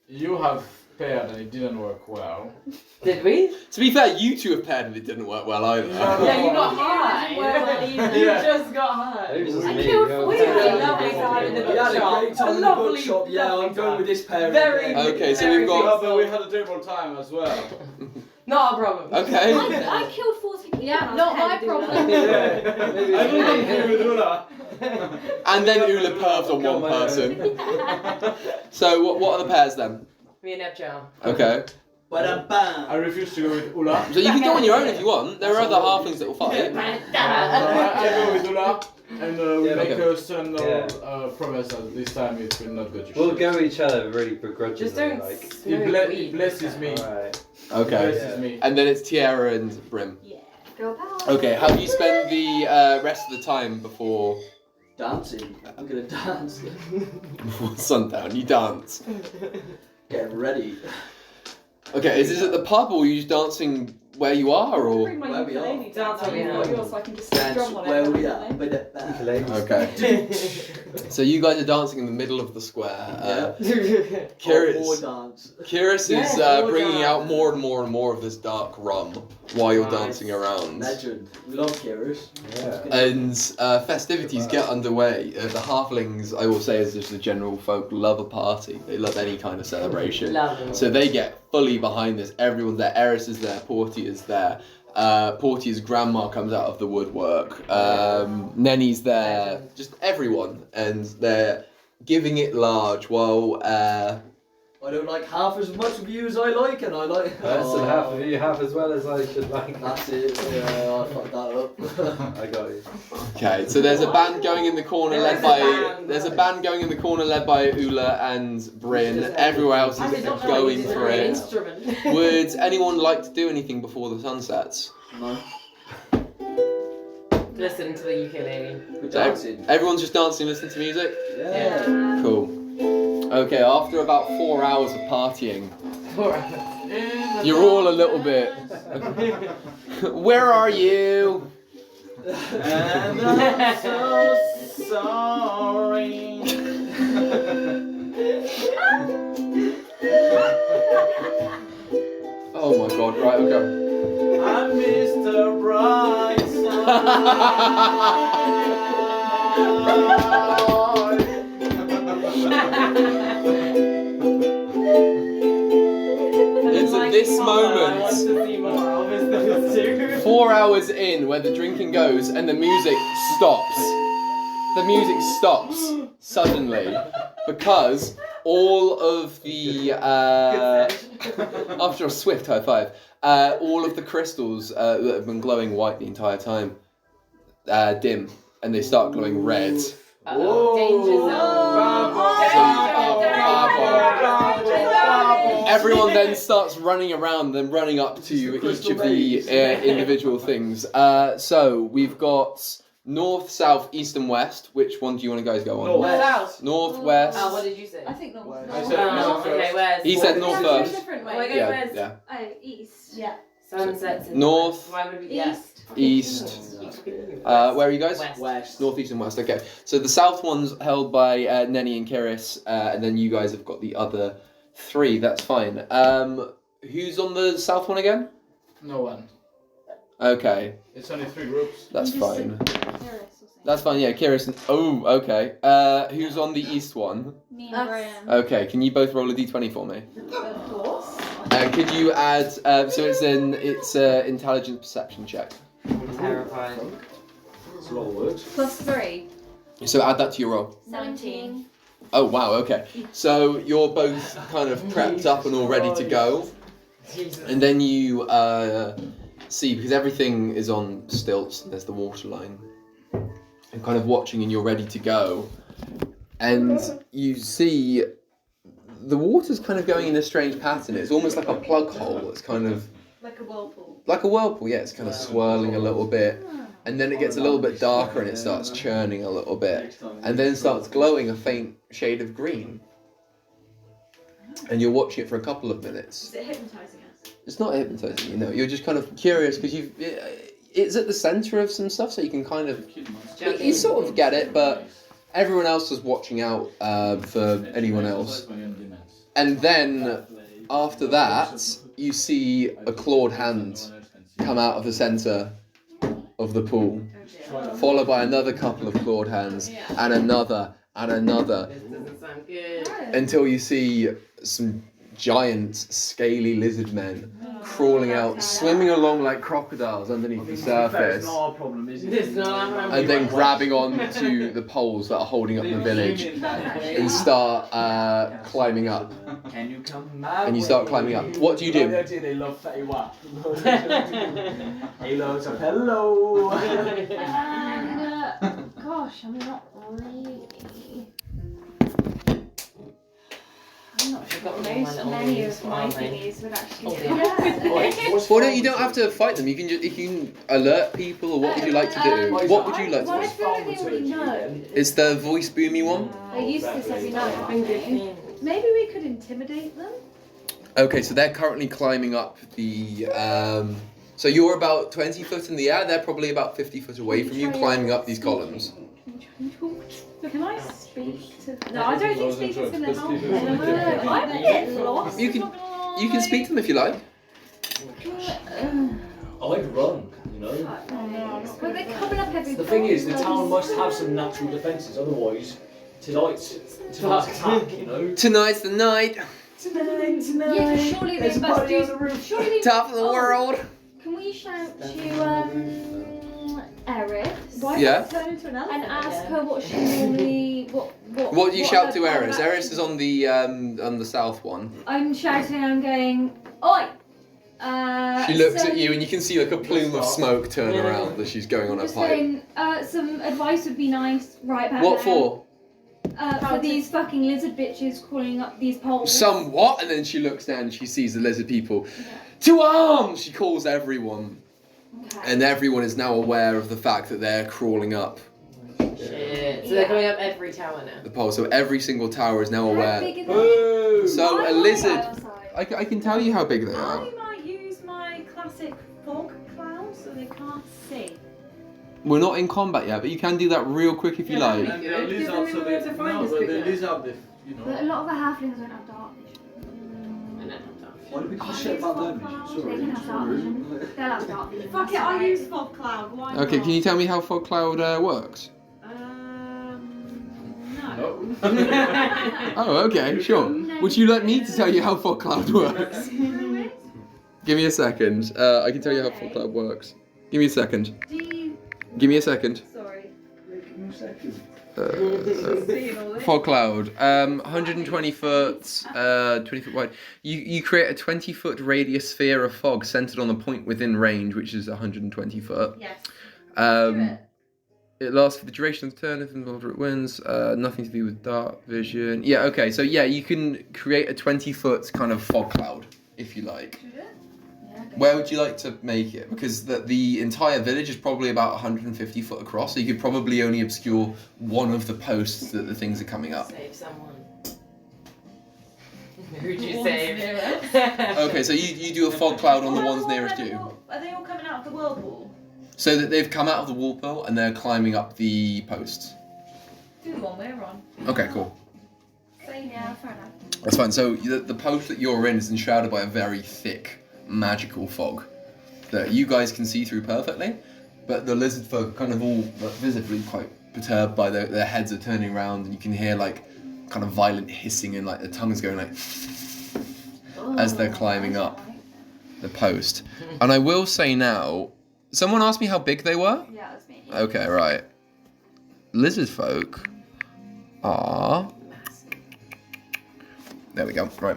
you have paired and it didn't work well. Did we? To be fair, you two have paired and it didn't work well either. Yeah, you got high. Well, You just got high. It was just I me. killed we four. were- We had a lovely time in the We had a bookshop. great time in the Lovely, bookshop. Yeah, I'm lovely going with this pair. Very again. Okay, so we've got- Yeah, but we had a terrible time as well. Not a problem. Okay. I killed 40 people. Yeah, when I was not my 10, problem. Yeah. Maybe I it's don't me. agree with Ula. And then Ula perved on Got one my person. So what are the pairs then? Me and Ebchar. Okay. Ba-dum-bam. I refuse to go with Ula. So you can go on your own if you want. There are other halflings that will fight. I go with Ula, and we Yeah, make okay. a stand promise that this time it will not go to shit. We'll go each other really begrudgingly. Just don't like. smoke It weed. blesses me. Alright. Okay. Blesses me. And then it's Tiara and Brim. Yeah. Go pal. Okay, how do you spend the rest of the time before Dancing. I'm gonna dance. sundown? You dance. Getting ready. Okay, is this at the pub or are you just dancing where you are or? Bring my Where we ukulele are. down. That's You've what got we yours, so I can just Dance drum on it. where we are. Ba-da-bam. Ukuleles. Okay. So you guys are dancing in the middle of the square. Or Curious. dance. Curious Yes, is more bringing dance. out more and more and more of this dark rum while you're Nice. dancing around. Legend. We love Kyrus. Yeah. And festivities get underway. The halflings, I will say, as just the general folk, love a party. They love any kind of celebration. Love it. So they get fully behind this. Everyone's there. Eris is there. Portia's there. Portia's grandma comes out of the woodwork. Nenny's there. Just everyone. And they're giving it large while... I don't like half as much of you as I like, and I like. That's half of you, half as well as I should like. That's it. Yeah, I fucked that up. I got you. Okay, so there's a band going in the corner There led is a by... band. There's a band going in the corner led by Ula and Bryn. Everywhere else I is did not know going it was for an it. instrument. Would anyone like to do anything before the sun sets? No. Listen to the ukulele. We're dancing. Everyone's just dancing, listening to music? Yeah. Cool. Okay, after about 4 hours of partying, you're all a little bit... Where are you? And I'm so sorry. Oh my god, right, okay. I'm Mr. It's at this moment, 4 hours in, where the drinking goes and the music stops. The music stops suddenly because all of the after a swift high five, all of the crystals that have been glowing white the entire time dim and they start glowing red. Danger Everyone then starts running around, then running up to each of the individual things. So we've got north, south, east, and west. Which one do you want to guys go on? South. North, west. Oh, what did you say? I think not. I said north Okay, first. where's He said north Two first. different Oh, ways. okay, Yeah, where's yeah. Oh, east. Yeah. sunsets in North, Why would we? Yes. East. Where are you guys? West. West. North, east, and west. Okay. So the south one's held by Nenny and Kiris, and then you guys have got the other three. That's fine. Who's on the south one again? No one. Okay, It's only 3 groups. that's You just fine. said Paris or something. That's fine. Yeah, Kiris. And, oh, okay. Who's on the east one? Me and Brian. Okay. Can you both roll a d20 for me? Of course. Could you add? So it's an intelligence perception check. Terrifying. It's a lot of words. +3. So add that to your roll. 17. Oh wow. Okay. So you're both kind of prepped up and all ready to go, Jesus. and then you see, because everything is on stilts. There's the water line. And kind of watching, and you're ready to go. and you see the water's kind of going in a strange pattern. It's almost like a plug hole. It's kind of Like a whirlpool. like a whirlpool. Yeah, it's kind of swirling a little bit, and then it gets a little bit darker and it starts churning a little bit, and then starts glowing a faint shade of green. And you're watching it for a couple of minutes. Is it hypnotising us? It's not hypnotising you, no. You're just kind of curious because it's at the centre of some stuff, so you can kind of you sort of get it, but everyone else is watching out for anyone else. And then after that, you see a clawed hand come out of the centre of the pool, followed by another couple of clawed hands, and another, and another, This doesn't sound good. until you see some giant, scaly lizard men crawling out, swimming along like crocodiles underneath the surface, It's not our problem, is it? It's not our problem. and then grabbing on to the poles that are holding up the village and start climbing up. Can you come And you start climbing up. What do you do? They love fatty wap. Hello, it's a hello. Gosh, I'm not really. I'm not sure got most little many leaves, of my aren't they? thingies would actually Oh, do yeah. that. Well, no, you don't have to fight them. You can alert people, or what would you like to do? What would you like Well, I to feel like they already know. do? It's the voice boomy one. I use this every night. haven't they? Maybe we could intimidate them? Okay, so they're currently climbing up the. So you're about 20 foot in the air. They're probably about 50 foot away from you, climbing up these columns. Can I speak to them? No, I don't think speaking's going to help me. I'm a bit lost. You can I'm not gonna you can lie. speak to them if you like. I'd run, you know. But they're coming up every The thing is, the town must have some natural defences, otherwise, tonight's attack, you know. Tonight's the night. Tonight. Yeah, but surely they must do. Surely they Top of the world. Can we shout to Eris Why Yeah. did it turn into an elephant and ask again? her what she normally What do you shout to her plan Eris? of Eris is action- on the south one. I'm shouting. I'm going. Oi! She looks so at you and you can see like a plume of smoke turn around as she's going on her Just pipe. saying, some advice would be nice right about What now. for? For these fucking lizard bitches crawling up these poles. Some what? And then she looks down and she sees the lizard people. To arms! She calls everyone. Okay. And everyone is now aware of the fact that they're crawling up Shit. So they're coming up every tower now. the pole. So every single tower is now How aware. big are they? Boo! So Why a are lizard. they outside? I can tell you how big they are. I might use my classic fog cloud so they can't see. We're not in combat yet, but you can do that real quick if you Yeah, like. And the Good. lizards, Because so then we won't have to find us but the quicker. lizard, you But a know. lot of the halflings don't have dark vision. Why do we give a shit about them? They Sorry. can have dark vision. They'll have dark vision. Fuck it, that's I alright. use fog cloud. Why Okay, not? can you tell me how fog cloud works? No. Oh, okay, sure. Would you like me to tell you how fog cloud works? Give me a second. I can tell you how fog cloud works. Give me a second. Do you... Give me a second. Sorry. Fog cloud, 120 foot, 20 foot wide. You create a 20 foot radius sphere of fog centered on a point within range, which is 120 foot. Yes. It lasts for the duration of the turn if the moderate winds. Nothing to do with dark vision. Yeah, okay, so yeah, you can create a 20 foot kind of fog cloud, if you like. Where would you like to make it? Because the entire village is probably about 150 foot across, so you could probably only obscure one of the posts that the things are coming up. Save someone. Who'd you save? Okay, so you do a fog cloud on the ones nearest you. Are they all coming out of the whirlpool? So that they've come out of the whirlpool and they're climbing up the posts. Do the one we're on. Okay, cool. Yeah, fair enough. That's fine. So the post that you're in is enshrouded by a very thick magical fog that you guys can see through perfectly, but the lizard folk are kind of all visibly quite perturbed by their heads are turning around, and you can hear like kind of violent hissing and like the tongues going like as they're climbing up the post. And I will say now, someone asked me how big they were. Yeah, that's me. Okay, right. Lizard folk are. There we go. Right.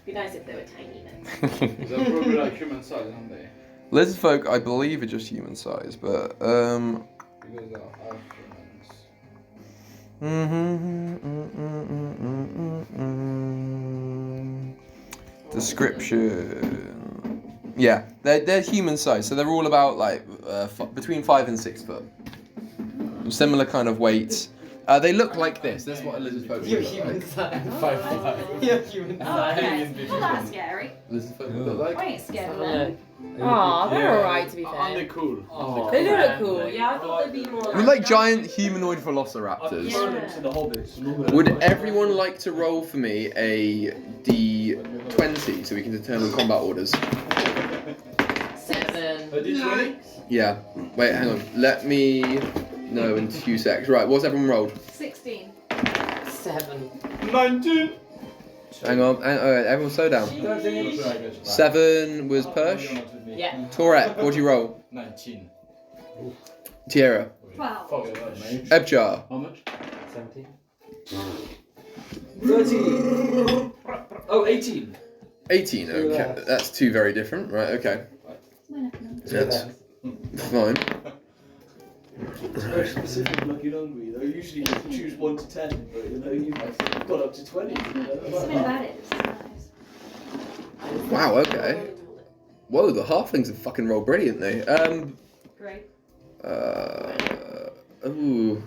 Be nice if they were tiny then. They're probably like human size, aren't they? Lizard folk, I believe, are just human size, but Because they are half humans. Description. Yeah, they're human size, so they're all about like between 5 and 6 foot. Similar kind of weights. They look like this. This is what a lizard folk would look like. You're human Well, that's scary. Lizard folk would look like. I ain't scared of them. Aw, they're alright to be And they're fair. cool. They do look cool. Yeah, I thought they'd be more. We like giant humanoid velociraptors. Yeah. To the hobbits. Would everyone like to roll for me a D20 so we can determine combat orders? 7. D20? Yeah. Wait, hang on. Let me know in 2 secs. Right, what's everyone rolled? 16. 7. 19. Hang on. Alright, everyone slow down. 7 was Persh. Yeah. Torek, what'd you roll? 19. Tierra. 12. Ebchar. How much? 17. 13. Oh, 18. 18, okay. That's 2 very different. Right, okay. That's fine. It's very specific looking hungry though. Usually you choose 1 to 10, but you know, you've got up to 20. Something about it is nice. Wow, okay. Whoa, the halflings have fucking rolled brilliantly. Great. Ooh.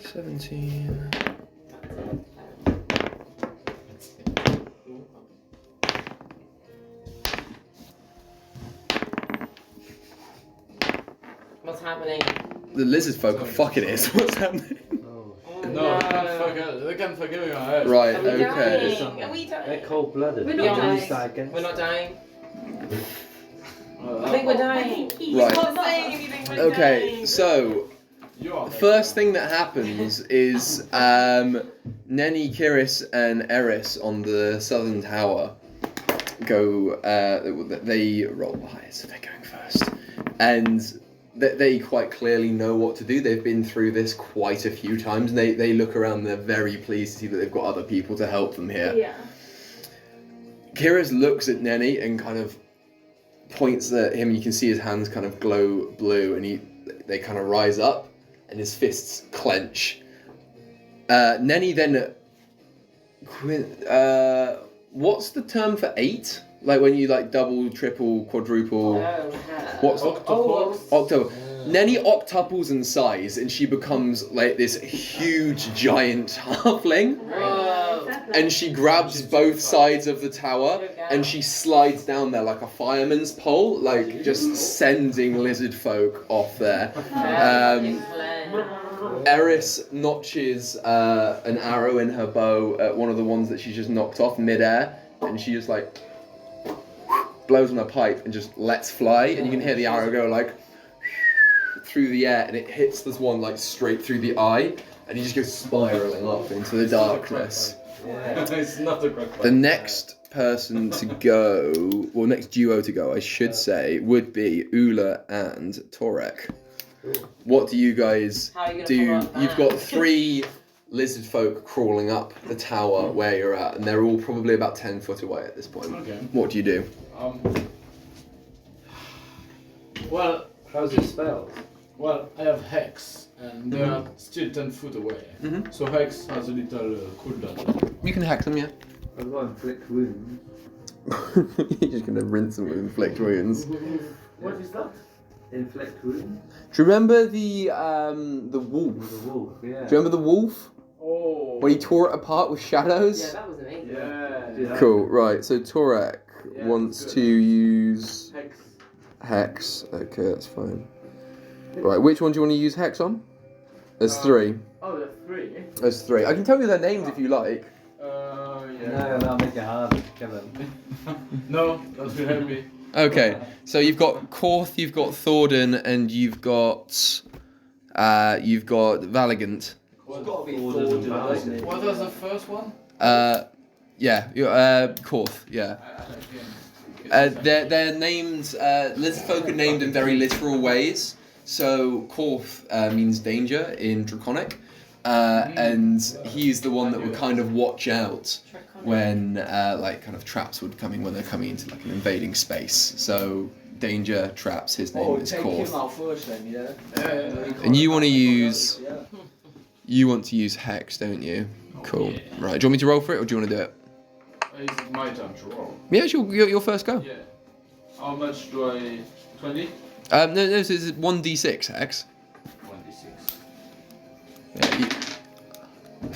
17. What's happening? The lizard folk are fucking it. What's happening? No, they can't forgive you. Right, Are we okay. dying? Are we They're dying? cold-blooded. We're Be not honest. dying. We're not dying. I think we're dying. Right. Stop saying if you think we're Okay, dying. so You are. first thing that happens is Nenny, Kiris, and Eris on the southern tower go. They roll the highest, so they're going first, and they quite clearly know what to do. They've been through this quite a few times, and they look around. They're very pleased to see that they've got other people to help them here. Yeah. Kiris looks at Nenny and kind of points at him. You can see his hands kind of glow blue, and they kind of rise up, and his fists clench. Nenny then, what's the term for 8? Like when you like double, triple, quadruple. What's octo? Nenny octuples in size, and she becomes like this huge giant halfling. And she grabs both sides of the tower, and she slides down there like a fireman's pole, like just sending lizard folk off there. Eris notches an arrow in her bow at one of the ones that she just knocked off midair, and she just like blows on a pipe and just lets fly, and you can hear the arrow go like through the air, and it hits this one like straight through the eye, and he just goes spiraling off into the darkness. It's not a great The next person to go, well, next duo to go, I should say, would be Ula and Torek. What do you guys How are you gonna do? follow up You've that? got 3 lizard folk crawling up the tower where you're at, and they're all probably about 10 foot away at this point. Okay. What do you do? Well, How's your spells? I have Hex, and they are still 10 foot away. Mhm. So Hex has a little cooldown. You can hack them, yeah. I've got inflict wounds. You're just gonna rinse them with inflict wounds. Do What is that? Inflict wounds? you remember the wolf? The wolf, yeah. Do you remember the wolf? Oh. When he tore it apart with shadows? Yeah, that was amazing. Yeah. Cool, right, so Torek Yeah, wants good. to use Hex. Hex. Okay, that's fine. Right, which one do you want to use Hex on? There's 3. Oh, there's 3. There's 3. I can tell you their names if you like. Yeah. No, that'll make it hard to kill them. No, that will help me. Okay, so you've got Korth, you've got Thordan, and you've got Valigant. It's got to be Ordered and Thordan, hasn't it? What was the first one? Yeah, Korth, yeah. They're named, lizard folk are named in very literal ways. So Korth means danger in Draconic, and he's the one that would kind of watch out when like kind of traps would come in when they're coming into like an invading space. So danger, traps, his name is take him Korth. out first then, yeah? Yeah. And you want to use You want to use Hex, don't you? Cool. Yeah. Right. Do you want me to roll for it, or do you want to do it? Is it my turn to roll? Yeah, it's your first go. Yeah. How much do I... 20? No, this is 1d6 Hex. 1d6.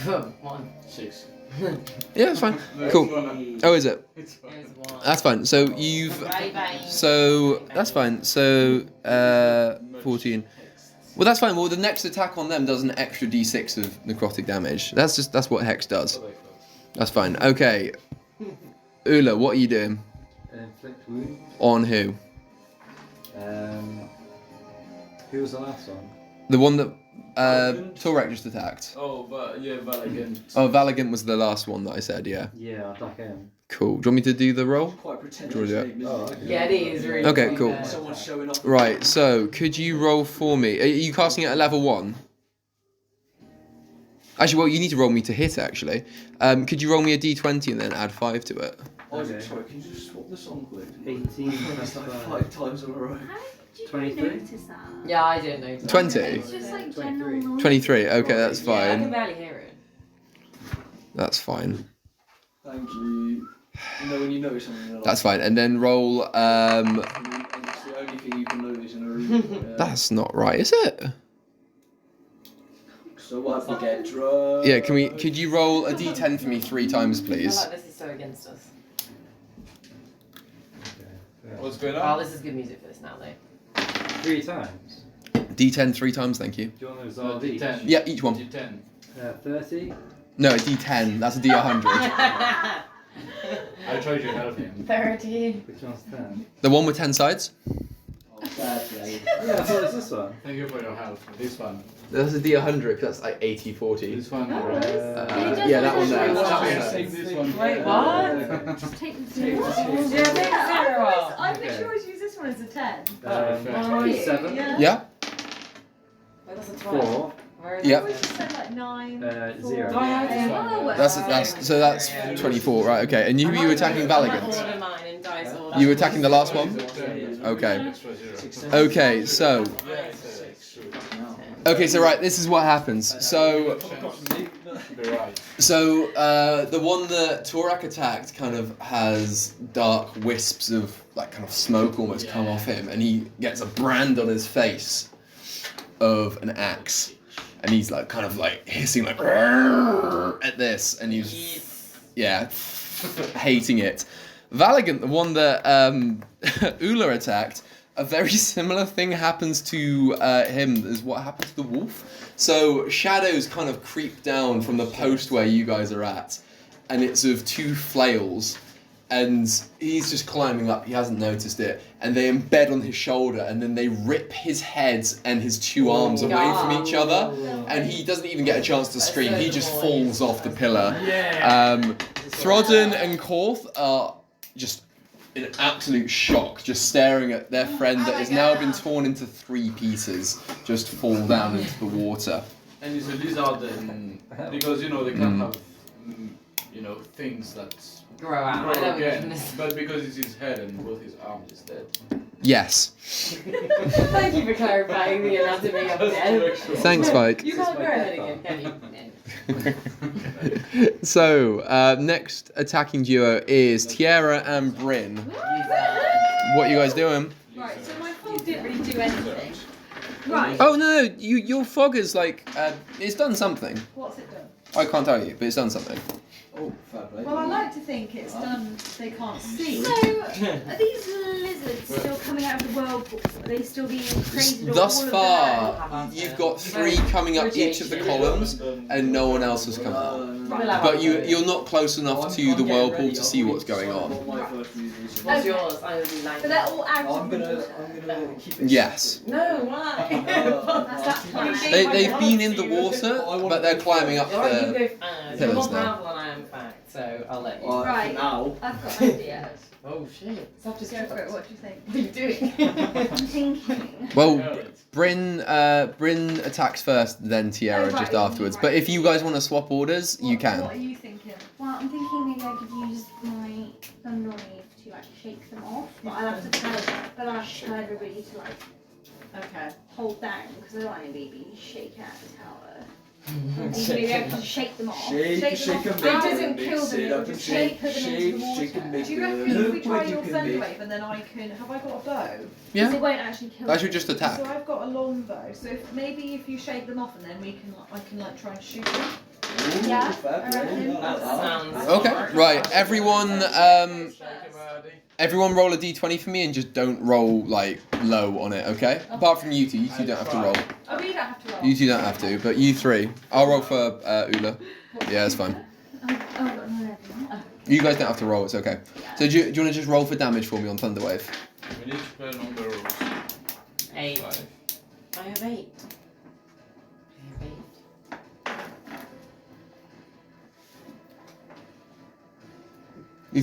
Yeah, 1. 6. yeah, that's fine. No, Cool. it's one. Oh, is it? It's fine. There's 1. That's fine. So you've. Bye. So that's fine. So 14. Well, that's fine. Well, the next attack on them does an extra d6 of necrotic damage. That's what Hex does. That's fine. Okay. Ula, what are you doing? Inflict wound. On who? Who was the last one? The one that Torek just attacked. Oh, but yeah, but again. Oh, Valigant was the last one that I said. Yeah. Yeah, I'll attack him. Cool. Do you want me to do the roll? Quite pretentious Do you wanna do name, isn't Oh, it? okay. Yeah, it is really Okay, cool. cool. Someone's showing off. Right. So could you roll for me? Are you casting it at level 1? Actually, well, you need to roll me to hit. Actually, could you roll me a d20 and then add 5 to it? Isaac, sorry, can you just swap the song, please? 18 That's plus like 5 times in a row. How did you 23? notice that? Yeah, I didn't know. 20. It's just like general noise. 23. Okay, that's Yeah, I can fine. barely hear it. That's fine. Thank you. You know when you notice something, you're like, That's fine. And then roll. and it's the only thing you can notice in a room. Yeah. That's not right, is it? So what if we get drunk? Yeah. Could you roll a d10 for me 3 times, I please? feel like this is so against us. What's going Oh, on? this is good music for this now, though. 3 times. D10 3 times, thank you. Do you want those No, all each? D10. Yeah, each one. D10. 30. No, a d10. That's a d100. I tried to help him. 30. Which one's 10? The one with 10 sides. Oh, fair play. Yeah, I thought it was this one. Thank you for your help. This one. That's a d100 because that's like 80-40. This one. Yeah, that one there. That That one one there. Take this one. Wait, what? Just take the Take the zero. zero. I Okay. think you always use this one as a 10. Fair. 7. Yeah. Yeah. Wait, that's a 12. 4. Where is Yeah. I always just said like 9. 0. Oh, yeah, This yeah. one, yeah. That's 24, right? Okay. And you attacking Valigant? Order mine in dice order. You attacking the last one? Okay. Extra 0. Okay. So. Okay. So right, this is what happens. So. Be right. So the one that Torak attacked kind of has dark wisps of like kind of smoke almost come off him, and he gets a brand on his face of an axe, and he's like kind of like hissing like at this, and he's hating it. Valigant, the one that Ula attacked, a very similar thing happens to him as what happened to the wolf. So shadows kind of creep down from the post where you guys are at, and it's of 2 flails, and he's just climbing up, he hasn't noticed it, and they embed on his shoulder, and then they rip his head and his 2 arms away from each other, and he doesn't even get a chance to scream, he just falls off the pillar. Trodden and Korth are just in absolute shock, just staring at their friend that has now been torn into 3 pieces, just fall down into the water. And he's a lizard, and because you know they can't have things that Grow out. grow I know again. what But because it's his head and both his arms is dead. Yes. Thank you for clarifying the anatomy of death. Thanks, Mike. You can't grow it again, can you? So, next attacking duo is Tiara and Bryn. What are you guys doing? Right, so my fog didn't really do anything. Right. Oh no, your fog is like it's done something. What's it done? I can't tell you, but it's done something. Oh, fair play. Well, I like to think it's done they can't see. So, are these lizards still coming out of the whirlpool? Are they still being created? Thus all of far, you've got 3 coming up each of the columns, and no one else has come up. But you're not close enough to the whirlpool to see what's going on. What's yours? I would be like. So they're all out I'm of the gonna water. keep it. Yes. No, why? That's plan. They've been in the water, but they're climbing up Alright, you the. go. You're pillars more now. powerful than I am, in fact. So I'll let you. Right. Now. I've got ideas. Oh shit! Stop just Go for it, what do you think? What are you doing? I'm thinking. Well, Bryn attacks first, then Tiara just afterwards. But if you guys want to swap orders, you What can. are you thinking? Well, I'm thinking maybe I could use my thunder wave to like shake them off, but I'll have to tell everybody to like Okay. hold down because I don't want anybody being shaken out of the tower. You're going to be able to shake them off. Shake them and off. make It doesn't them, kill mix them, it it up will and just shake, put them into the water. shake and make Do you reckon the if we try liquid your you can make. Thunderwave and then I can... Have I got a bow? Because Yeah. it won't actually kill That them. should just attack. So I've got a long bow. So if you shake them off and then I can like try and shoot them. Ooh, Yeah, fair I play. reckon. That sounds Okay, smart. right. Everyone, Shake 'em, Eddie. everyone roll a d20 for me and just don't roll like low on it, okay? Apart from you two don't have to roll. Oh, you don't have to roll. You two don't have to, but you three. I'll roll for Ula. Yeah, it's fine. Oh, I've got an 11. You guys don't have to roll, it's okay. So do you want to just roll for damage for me on Thunderwave? We need to play number rules. 8. 5. I have 8. I have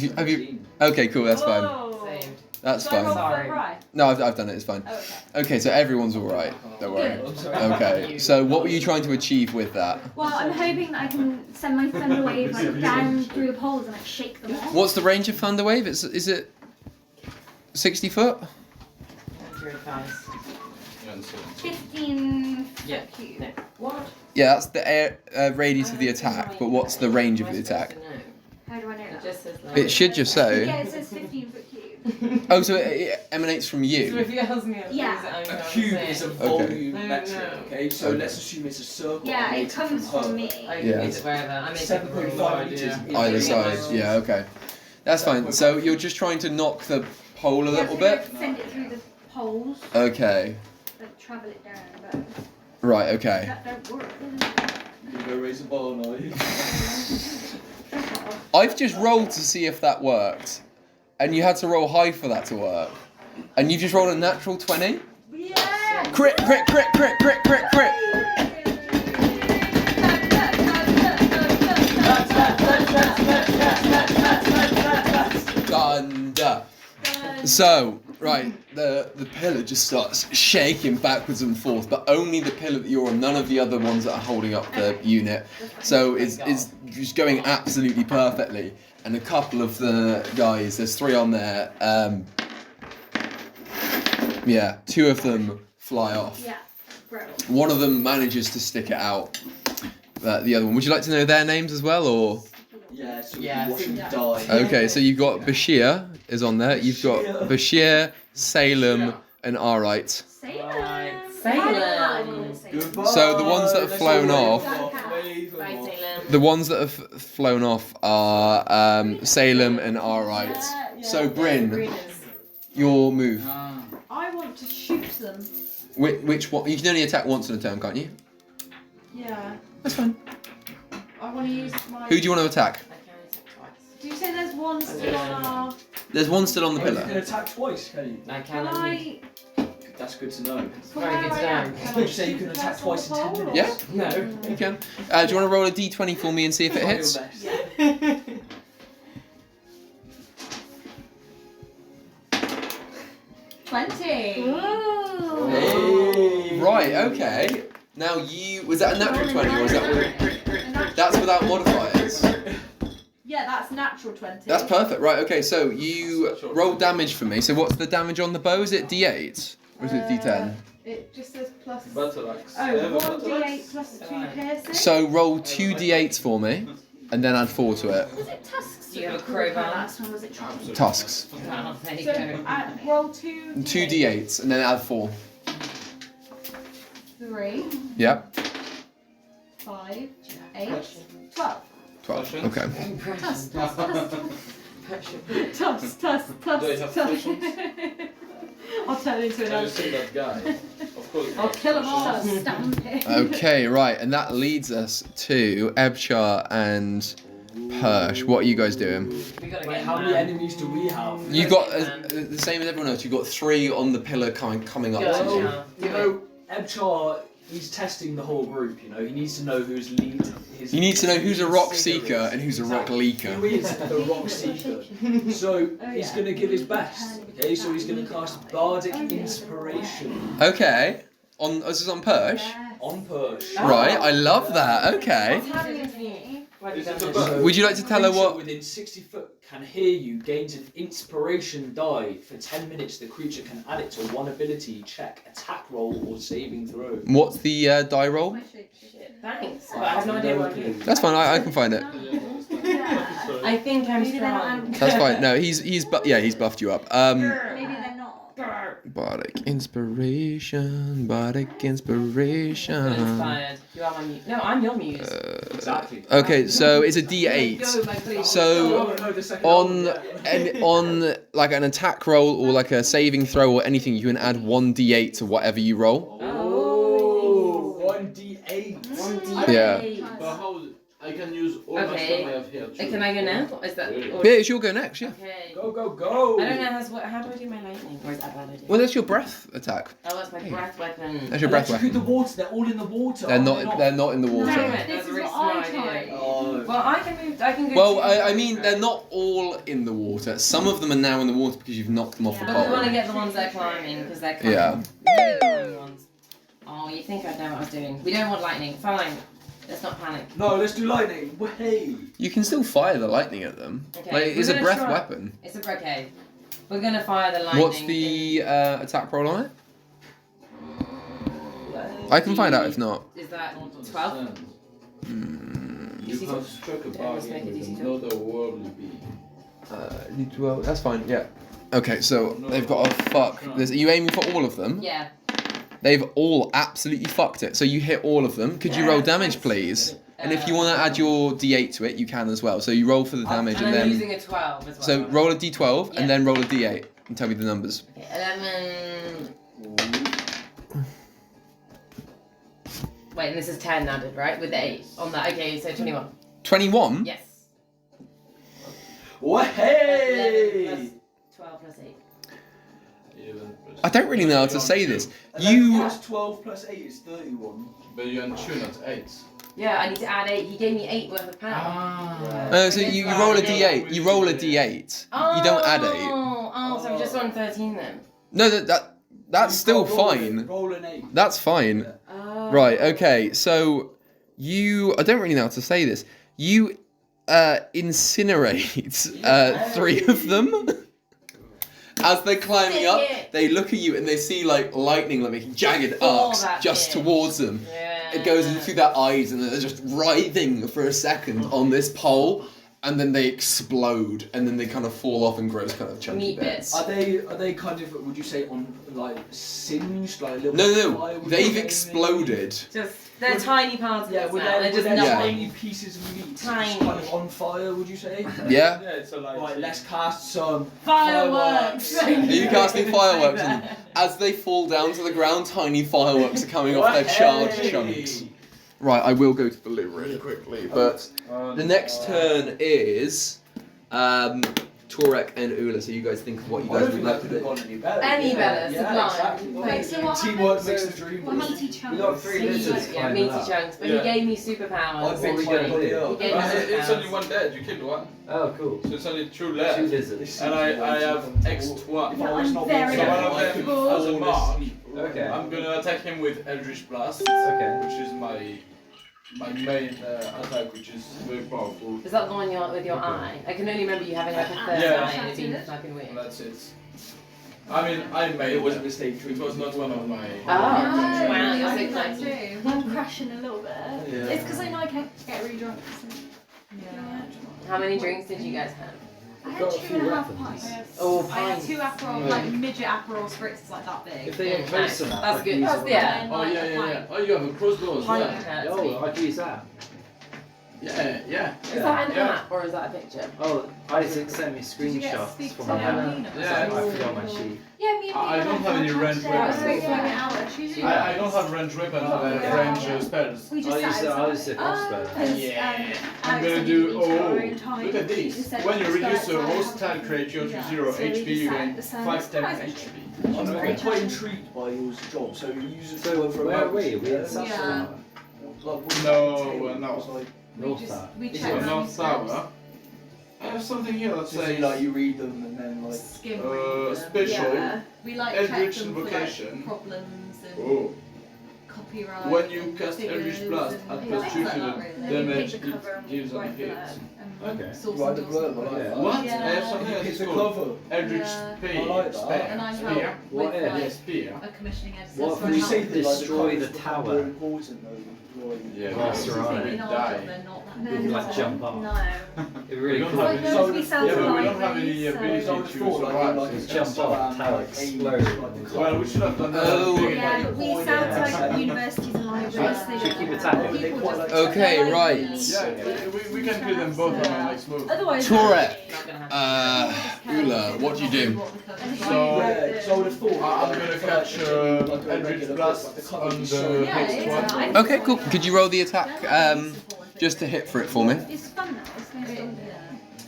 8. Have you? Okay, cool, that's fine. Whoa. Saved. That's So I roll fine. Sorry. for right. No, I've done it, it's fine. Oh, okay. Okay, so everyone's alright. Don't worry. Okay, so what were you trying to achieve with that? Well, I'm hoping that I can send my thunder wave like down through the poles and like shake them off. What's the range of Thunderwave? Is it 60 foot? What's your advice? 15 Yeah. foot cube. No. What? Yeah, that's the air radius of the attack, but what's the range of the attack? How do I know It that? just says like. It should just say. Yeah, it says 15 foot cube. Oh, so it emanates from So you? if you ask me, Yeah. A cube is a volume Okay. metric, No. okay? So Okay. let's assume it's a circle. Yeah, it emanating comes her. from me. Yeah. It's wherever. I mean, 7.5 meters. Either side. Yeah, okay. That's fine. So you're just trying to knock the pole a Yeah, little so bit? Send it through the poles, Okay. like travel it down, but Right, okay. that don't work. does it? You go raise a bar now. I've just rolled to see if that worked. And you had to roll high for that to work. And you just rolled a natural 20? Yeah. Crit, crit, crit, crit, crit, crit, crit. Thunder. So, right, the pillar just starts shaking backwards and forth, but only the pillar that you're on, none of the other ones that are holding up the unit. So it's just going absolutely perfectly. And a couple of the guys, there's 3 on there, yeah, 2 of them fly off. Yeah, bro. One of them manages to stick it out. The other one, would you like to know their names as well, or? Yeah, so Yeah, you watch him yeah. die. Okay, so you've got Bashir is on there. You've got Bashir, Salem, and Arite. Right. Salem. Goodbye. So the ones that have Let's flown all off- wave them Bye, off. Salem. The ones that have flown off are Salem and Arite. So Bryn, your move. I want to shoot them. Which one? You can only attack once in a turn, can't you? Yeah. That's fine. I want to use my... Who do you want to attack? I can only attack twice. Do you say there's one still on our... There's one still on the Oh, you can pillar. attack twice, can you? I Can can only. I... That's good to know. From Very where good I to am, know. can Did you I say you shoot can the attack person twice in on 10 the pole, minutes? or- No. You can. Do you want to roll a d20 for me and see if it Try your hits? best. 20. Ooh. Hey. Right, okay. Now was that a natural 20 or was that that's without modifiers? Yeah, that's natural 20. That's perfect. Right, okay, so you roll damage for me. So what's the damage on the bow? Is it d8? Or is it d10? It just says plus... Battle axe. Oh, I have a 1 battle d8 axe. plus 2 piercing. So roll 2 d8s for me, and then add 4 to it. Was it tusks? Do you have a that were called crowbar? last one, was it trolls? Tusks. Oh, there you So, go. roll 2 2 d8s, and then add 4. 3, Yep. 5, 8, 12. 12. Okay. Tuss, tuss, Pressure. tuss, tuss, Do I have tuss. potions? I'll turn into Have you another. seen that guy? Of course. I'll kill 'em all. potions. Stamp it. Okay, right, and that leads us to Ebchar and Persh. What are you guys doing? We gotta Wait, get how many enemies do we have? You got the same as everyone else. You got 3 on the pillar coming up Good. to you. Well, you know, Ebchar, he's testing the whole group, you know. He needs to know who's lead. You need to know who's a rock seeker and who's a rock leaker. Who is the rock seeker? So he's yeah. going to give his best. Okay, so he's going to cast Bardic Inspiration Okay. This is on Persh. on Persh. Right, I love that. Okay. What's happening to me? Is it a So bug? Would you like to tell her creature what- within 60 foot can hear you gains an inspiration die. For 10 minutes, the creature can add it to one ability check, attack roll, or saving throw. What's the die roll? Thanks. But I have no idea what I'm doing. That's fine. I can find it. I think I'm Maybe they're not strong. animals. That's fine. No, he's buffed you up. Maybe they're not. Bardic inspiration. Bardic inspiration. Inspired. You are my muse. No, I'm your muse. Exactly. Okay, so it's a D8. So on like an attack roll or like a saving throw or anything, you can add 1d8 to whatever you roll. Oh, 1d8. 1d8. Yeah. But how? I can use all my stuff I have here too. Can I go now? Or is that? Or... Yeah, it's your go next. Yeah. Okay. Go, go, go. I don't know how do I do my lightning? Or is that a bad idea? Well, that's your breath attack. Oh, that's my breath weapon. That's your breath Electrocute the weapon. water. They're all in the water. They're are not. they They're not in the water. Damn No. it, This that's a is really what smart I idea. tried. Oh. Well, I can move. I can go. Well, to- I mean, they're not all in the water. Some of them are now in the water because you've knocked them off the Yeah. But we want to pole. get the ones that are climbing because they're climbing. Yeah. Really climbing ones. Oh, you think I'd know what I was doing? We don't want lightning. Fine. Let's not panic. No, let's do lightning. Hey. You can still fire the lightning at them. Okay, Like, it's we're a gonna breath try- weapon. It's a okay. We're gonna fire the lightning. What's the attack roll on it? I can find out if not. Is that 12? You have struck a Yeah, let's make bargain it with easy another worldly being. Well, that's fine. Yeah. Okay, so they've got a fuck. Are you aiming for all of them? Yeah. They've all absolutely fucked it. So you hit all of them. Could you roll damage, please? And if you want to add your d8 to it, you can as well. So you roll for the damage And and I'm then. using a 12 as well. So roll a d12 Yeah. and then roll a d8 and tell me the numbers. Okay, 11. Wait, and this is 10 added, right? With the 8 on that. Okay, so 21. 21? Yes. Hey. 11 plus 12 plus 8. I don't really know how to say this. 11 You. plus 12 plus 8 is 31. But you're in tune at 8. Yeah, I need to add 8. He gave me 8 worth of power. So you roll a d8. You roll a d8. You don't add 8. Oh, so I'm just on 13 then. No, that's still Roll it, fine. Roll an 8. That's fine. Oh. Right, okay, so you. I don't really know how to say this. You incinerate 3 of them. As they're climbing up, they look at you and they see like lightning, like making jagged arcs that just bitch. towards them. Yeah. It goes in through their eyes and they're just writhing for a second on this pole, and then they explode, and then they kind of fall off and grow kind of chunky Meat bits. Are they kind of, would you say, on like singed, like little? No, fire with they've the exploded. Just, they're tiny particles Yeah, now. with They're just their Yeah. tiny pieces of meat, Tiny. just kind of on fire, would you say? Yeah? Yeah, so like. Right, let's cast some Fireworks! Are you casting fireworks? And as they fall down to the ground, tiny fireworks are coming off their charred chunks. Right, I will go to the loo really quickly, but the next turn is Torek and Ula, so you guys think of what you I guys don't would think like that to could have do. gone any better. Any better, Yeah, sublime. exactly. Wait, so what Teamwork happens? makes the dream What work. happens to chunks? We got 3 lizards Yeah, climbing meaty up. chunks. But Yeah. he gave me I superpowers. think we my gonna body do? up. He gave me It's superpowers. only one dead, you killed one. Oh, cool. So it's only 2 2 left. lizards. And I have X1. No, I'm very So one of uncomfortable. them, as a mark, Okay. I'm gonna attack him with Eldritch Blast, Okay. which is my main attack, which is very powerful. Is that the one with your eye? I can only remember you having like a third Yeah. eye and it being fucking And weird. that's it. I mean, I made It was a that. mistake. It was not one of my. Oh, wow, I you're so think that close. too. I'm crashing a little bit. Yeah. It's because I know I can get really drunk. So. How many drinks did you guys have? I had Got a 2.5 few pints. Oh, I had pints. 2 Aperol, like midget Aperol spritz like that big. If they get close enough, That's I good. can use That's it. yeah. Oh yeah, yeah, yeah. Oh, you have a crossbow as Pint well. hurts me. Oh, I can use that. Yeah, yeah. Is that an Yeah. app or is that a picture? Oh, Isaac sent me Did you get screenshots speak from to my Nina? Yeah. I forgot my sheet. Yeah, me and I don't have any range weapons. I I don't have range weapons, I have range spells. We just I'll use sat the outside. crossbow. Yeah. I'm gonna do. Oh, look at this. When you reduce a host tile creature to 0 HP, you gain 5 temp HP. I'm quite intrigued by your job. So you use it So for a where are mouse. we? We in South Yeah. Tower? No, no. North Tower. We Is So it checked North Tower. I have something here that So you, says like you read them and then like. skim special. Yeah. We like Eldritch checked them invocation. for like problems and Oh. copyright. When you and cast figures Eldritch Blast and at things plus like 2 to that, the really. damage Pick the cover it and gives on write for hit. that. Okay. Source Right, and the doors blurb, and I like things. that. What? Yeah. I have something that Pick is the called cover. Eldritch Yeah. Spear. I like that. And I Spear. help What with if? like Spear. a commissioning editor. What so if I we help say with- destroy the colours become tower? more important though. Yeah, That's right. we die. Didn't like jump up. No. It really We don't could. have any- Supposed to be self Yeah, but we don't have any so- ability So I to thought like, survive. like It's jump just- up, tower explode. Well, we should have done that. Oh. at the beginning. Yeah, but we sell to like universities and libraries. They Should keep don't attacking. have people just- Okay, they're, like, right. really- Yeah, we can kill them both on like smooth. Otherwise, Turek. Not gonna happen. Ula, what do you do? So- Yeah, because I would have thought. I'm gonna catch Eldritch Blast on the next one. Okay, cool. Could you roll the attack just to hit for it for me? It's fun though. It's nice to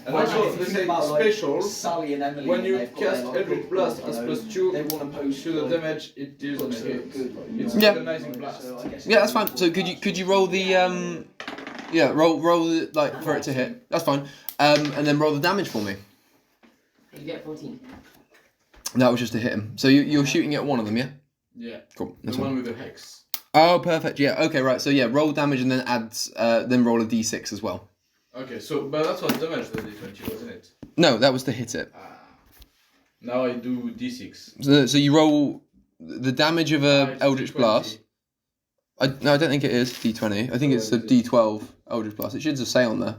And also, they say special. Sally and Emily. When you they've got cast their, like, Eldritch Blast as +2 they want to post to the like, damage it deals on a books that hit. look good, like, It's Yeah. an amazing blast. So I guess Yeah, that's fine. So could you roll the roll the, like for it to hit? That's fine. And then roll the damage for me. You get 14. That was just to hit him. So you're shooting at one of them, yeah? Yeah. Cool. The That's one fine. with the hex. Oh, perfect. Yeah. Okay. Right. So yeah, roll damage and then then roll a d6 as well. Okay, so but that was damage the D20, wasn't it? No, that was to hit it. Now I do D6. So you roll the damage of a It's Eldritch D20. Blast. No, I don't think it is D20. I think it's a D12 Eldritch Blast. It should just say on there.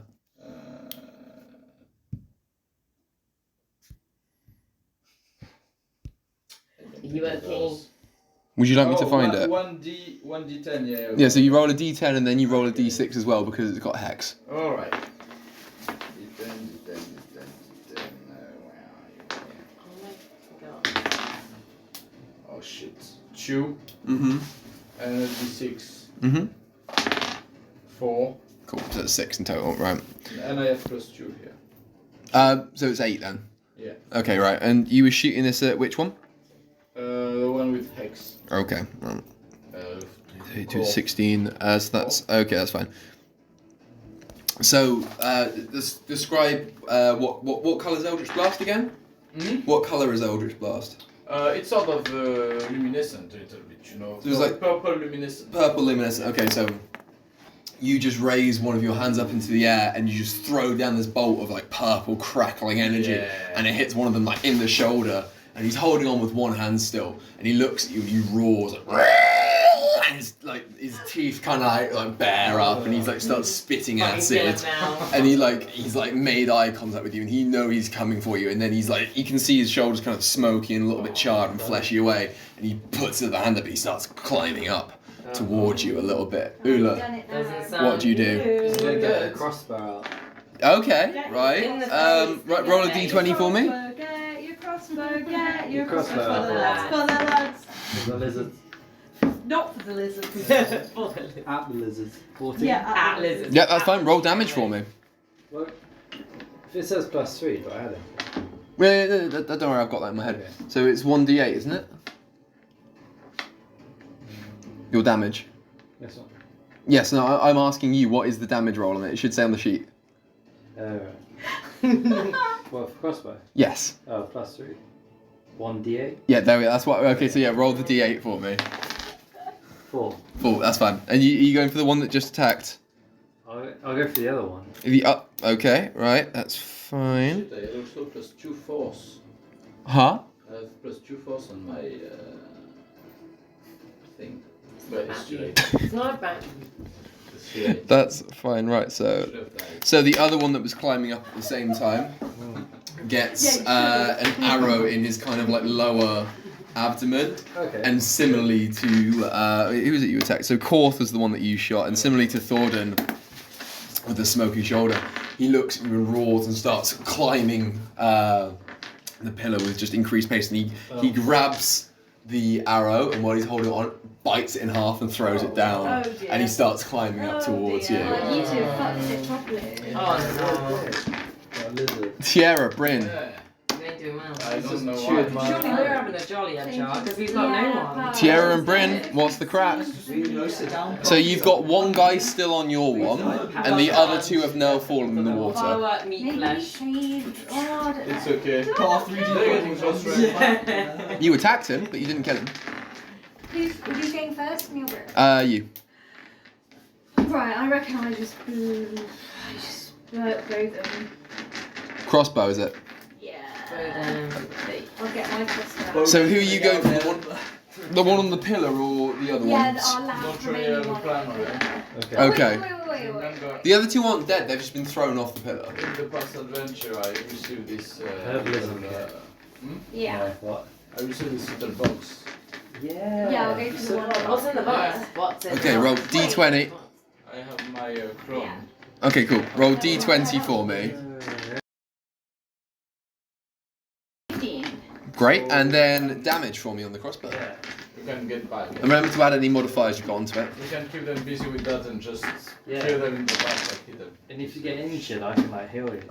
You were king. Would you like me to find it? 1D10, yeah. Yeah. So you roll a D10 and then you roll a D6 as well because it's got hex. Alright. D10, where are you? Oh my god. Oh shit. 2 Mhm. and a D6. Mhm. 4. Cool. So that's 6 in total, right? And I have +2 here. So it's 8 then. Yeah. Okay, right. And you were shooting this at which one? The one with hex. Okay. Right. 4. 16. So that's okay. That's fine. So, describe what colour is Eldritch Blast again? Hmm? What colour is Eldritch Blast? It's sort of luminescent a little bit, you know. So it's like- purple luminescent. Purple luminescent. Okay, so you just raise one of your hands up into the air and you just throw down this bolt of like purple crackling energy, Yeah. and it hits one of them like in the shoulder, and he's holding on with one hand still, and he looks at you and he roars like, and his teeth kind of like bear up, and he's like starts spitting acid. And he's like made eye contact with you, and he knows he's coming for you, and then he's like, you can see his shoulders kind of smoky and a little bit charred and fleshy away, and he puts the hand up and he starts climbing up towards you a little bit. Ula, Doesn't sound what do you do? Just gonna get a crossbow out. Okay, right. Right, roll a d20 for me. Get your crossbow, get your Crossbow. crossbow. For the lads. The lizard. Not for the lizards. At the lizard. 14. Yeah, At lizards. Yeah, that's fine. Roll damage for me. Well, if it says +3, do I add it? Yeah, don't worry, I've got that in my head. Okay. So it's 1d8, isn't it? Your damage. Yes, one. Yes, no, I'm asking you, what is the damage roll on it? It should say on the sheet. Well, for crossbow. Yes. Oh, +3. 1d8. Yeah, there we go. That's what. Okay, so yeah, roll the d8 for me. 4. 4, that's fine. And you going for the one that just attacked? I'll go for the other one. Okay, right, that's fine. Shit, I also +2 force. Huh? I have +2 force on my thing. But it's too late. It's not bad. It's too late. That's fine, right, so... Should have died. So the other one that was climbing up at the same time gets an arrow in his kind of like lower abdomen, Okay. and similarly to who was it you attacked? So Korth was the one that you shot, and similarly to Thordan with the smoky shoulder, he looks at you and roars and starts climbing the pillar with just increased pace, and he grabs the arrow, and while he's holding it on, bites it in half and throws it down, Oh, dear. and he starts climbing up towards you. Like, you two fucked it properly. Oh A lizard. Tiara, Bryn. Yeah. no. You ain't doing well. I don't know chewed why. my- Surely we're having a jolly Ebchar because we've got no one. Tiara and Bryn, what's the crack? Sit down. So you've got one guy still on your one, and the other two have now fallen in the water. Firework meat Maybe flesh. shaved. God. It's okay. Car 3D. They're getting close, right? You attacked him, but you didn't kill him. Who's going first? Me or Britt? You. Right, I reckon I just both of them. Crossbow, is it? Yeah. Throw them. I'll get my crossbow. So who are you going for? The one? The one on the pillar or the other Yeah, ones? our last Don't try remaining the one. primer, yeah? Okay. Okay. Wait. The other two aren't dead, they've just been thrown off the pillar. In the past adventure, I received this. Herbalism kit. Yeah. What? I received this little box. Yeah. Yeah, I'll go through the one. What's in the box? What's in Okay, the roll box? D20. I have my chrome. Yeah. Okay, cool. Roll D20 for me. 15. Great, and then damage for me on the crossbow. Yeah. You can get back. And remember to add any modifiers you got onto it. You can keep them busy with that and just Yeah. kill them in the back, like hit them. And if you get injured, I can like heal you.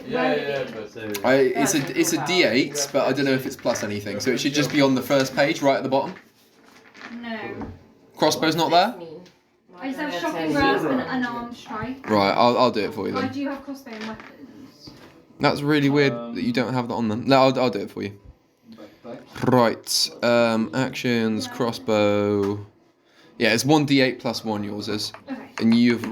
Yeah, but So. It's a D8, but I don't know if it's plus anything, so it should just be on the first page, right at the bottom. No. Crossbow's not there? I just have shocking grasp and unarmed strike. Right, I'll do it for you I then. do have crossbow and weapons. That's really weird that you don't have that on them. No, I'll do it for you. Right, actions, crossbow. Yeah, it's 1d8 plus 1, yours is. Okay. And you've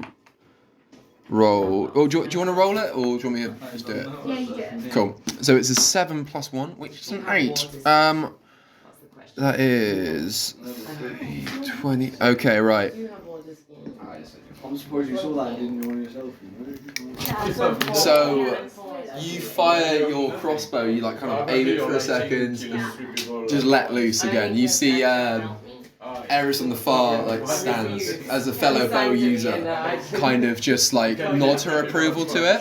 rolled. Oh, do you want to roll it, or do you want me to just do it? Yeah, you do it. Cool. So it's a 7 plus 1, which is an 8. That is 20. Okay, right. I'm surprised you saw that and didn't know yourself. So you fire your crossbow. You like kind of aim it for a second, just let loose again. You see Eris on the far like stands as a fellow bow user, kind of just like nods her approval to it.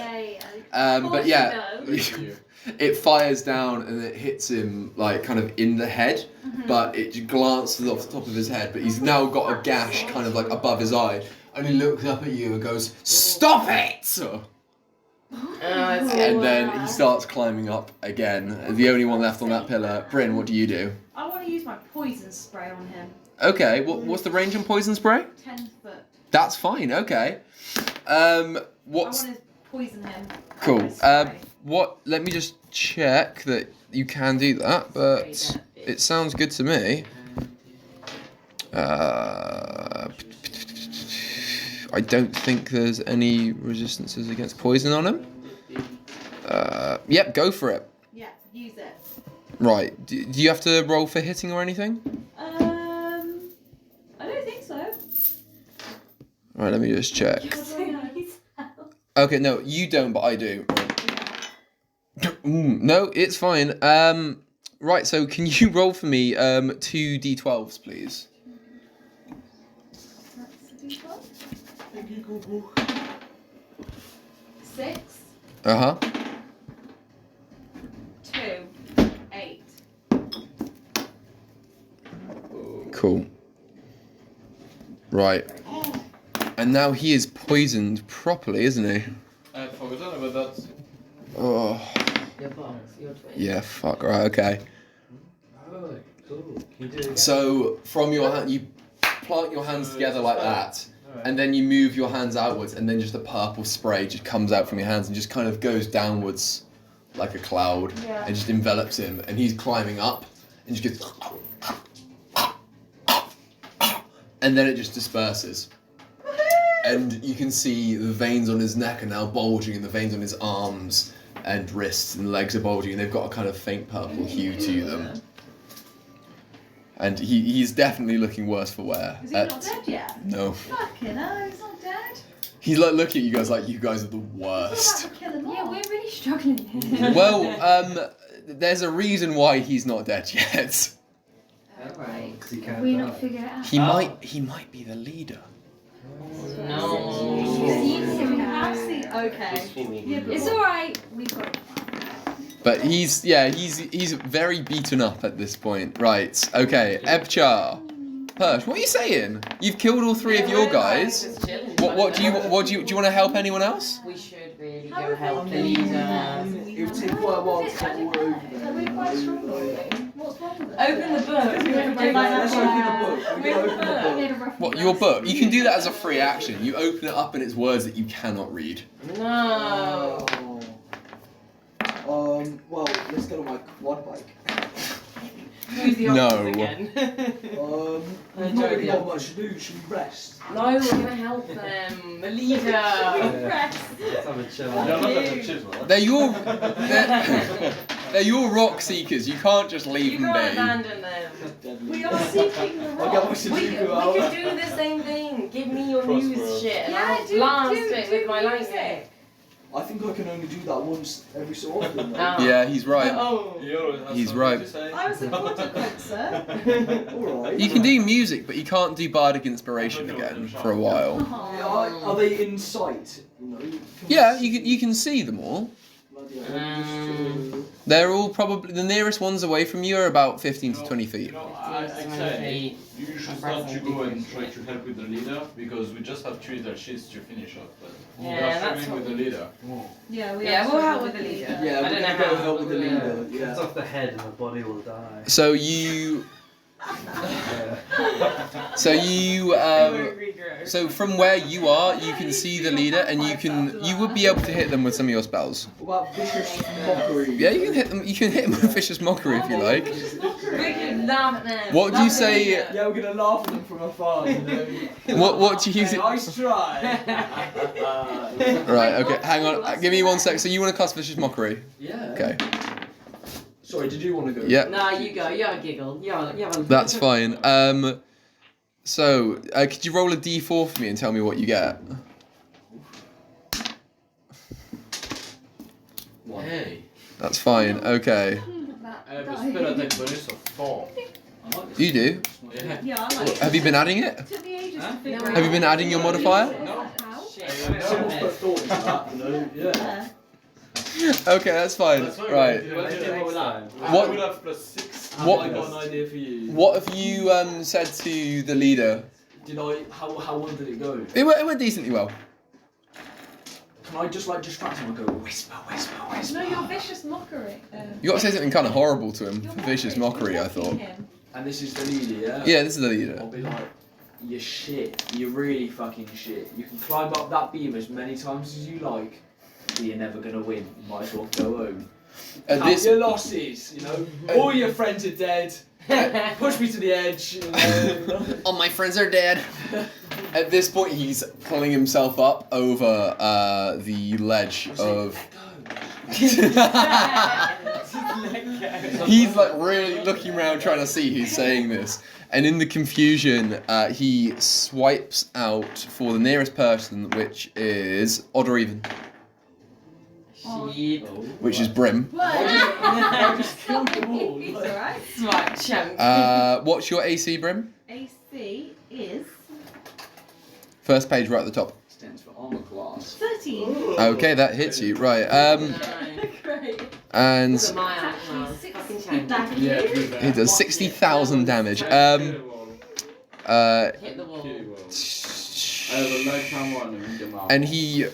But yeah, it fires down and it hits him like kind of in the head, but it just glances off the top of his head. But he's now got a gash kind of like above his eye, and he looks up at you and goes, "Stop it!" And then he starts climbing up again. The only one left on that pillar. Bryn, what do you do? I want to use my poison spray on him. Okay, what's the range on poison spray? 10 foot. That's fine. Okay. I What's want to poison him. cool? with my spray. What? Let me just check that you can do that, but it sounds good to me. I don't think there's any resistances against poison on him. Yep, go for it. Yeah, use it. Right. Do you have to roll for hitting or anything? I don't think so. Right, let me just check. Okay, no, you don't, but I do. No, it's fine. Right, so can you roll for me 2 d12s, please? That's a D12. 6, Uh-huh. 2, 8. Cool. Right. And now he is poisoned properly, isn't he? I had forgotten about that. Oh. Your box, your twin. Yeah, fuck. Right, okay. Oh, cool. Can you do it again? So, from your hand, you plant your hands together like that, and then you move your hands outwards, and then just a purple spray just comes out from your hands and just kind of goes downwards like a cloud, and just envelops him, and he's climbing up, and just gets... And then it just disperses. And you can see the veins on his neck are now bulging, and the veins on his arms and wrists and legs are bulging, and they've got a kind of faint purple hue to them. And he's definitely looking worse for wear. Is he not dead yet? No. Fucking hell, he's not dead. He's like looking at you guys like, you guys are the worst. Kill him Yeah, off. we're really struggling here. Well, there's a reason why he's not dead yet. Alright. Because he Have can't we die. not figured it out? He might be the leader. No. Okay. It's alright. We've got it. But he's very beaten up at this point. Right. Okay. Ebchar. Persh, what are you saying? You've killed all 3 of your guys. Just chilling. What do you want to help anyone else? We should really go help the leader. It would take quite a while to get all over. We're quite strong. What's wrong with it? Open the book. Let's open the book. We can open the book. We had a rough What, your book? You can do that as a free action. You open it up and it's words that you cannot read. No. Well, let's get on my quad bike. Who's the No. options again? We've not really got much to do. Should we rest? No, we're gonna help them. The leader. Let's have a chill. You're not at the chisel. They're your... They're your Rockseekers. You can't just leave You them can't be. abandon them. We are seeking the I'll get my rock. We Sudoku out. could do the same thing. Give me your Crossword. news shit and Yeah, I'll do blast it with my music. lightning. I think I can only do that once every so often. though. Oh. Yeah, he's right. Oh. He's right. I was a consequencer. Alright. You can do music, but you can't do bardic inspiration again for a while. Are they in sight? You know, Yeah, you can see them all. Bloody hell. They're all probably the nearest ones away from you are about 15 to 20 feet. I say you should start to go and try to help with the leader because we just have 3 other sheets to finish up. But we Yeah, are that's struggling with the leader. Yeah, Yeah, we'll help with the leader. Yeah, I we're don't know gonna go how. help with the leader. It's Yeah. off the head and the body will die. So you so from where you are, you can see the leader, and you would be able to hit them with some of your spells. What about vicious mockery? Yeah, you can hit them. You can hit them with vicious mockery if you like. We can laugh at them. What do you say? Yeah, we're gonna laugh at them from afar. You know? What do you? Nice try. Right. Okay. Hang on. Give me 1 sec. So you want to cast vicious mockery? Yeah. Okay. Sorry, did you want to go? Yeah. No, you go. You have a giggle. You have a That's fine. So could you roll a d4 for me and tell me what you get? Hey. That's fine. Okay. I have a spell attack bonus of 4. You do. Yeah. Yeah, I like Have you been adding it? it. Took me ages to Huh? figure Have out. you been adding your modifier? No. How? Someone's put thought into that, you know? Yeah. Okay, that's fine. Right. What would have +6? What- I got an idea for you. What have you said to the leader? Did I? How well did it go? It went decently well. Can I just like distract him and go whisper, whisper, whisper? No, your vicious mockery. You got to say something kind of horrible to him. Vicious mockery, I thought. And this is the leader, yeah? Yeah, this is the I'll leader. be like, you're shit. You're really fucking shit. You can climb up that beam as many times as you like, but you're never gonna win. You might as well go home. At Count this, your losses, you know? All your friends are dead. Push me to the edge. You know? all my friends are dead. At this point, he's pulling himself up over the ledge of. He's like really looking around trying to see who's saying this. And in the confusion, he swipes out for the nearest person, which is odd or even, Sheep. which is Brim. I just killed them all. It's alright. Smart chunk. What's your AC, Brim? AC is First page right at the top. Stands for armor class. 13. Okay, that hits you. Right. Great. And Look at my outlaws. Fucking chunk. he does 60,000 damage. Hit the wall. I have a lifetime one in the mouth. And he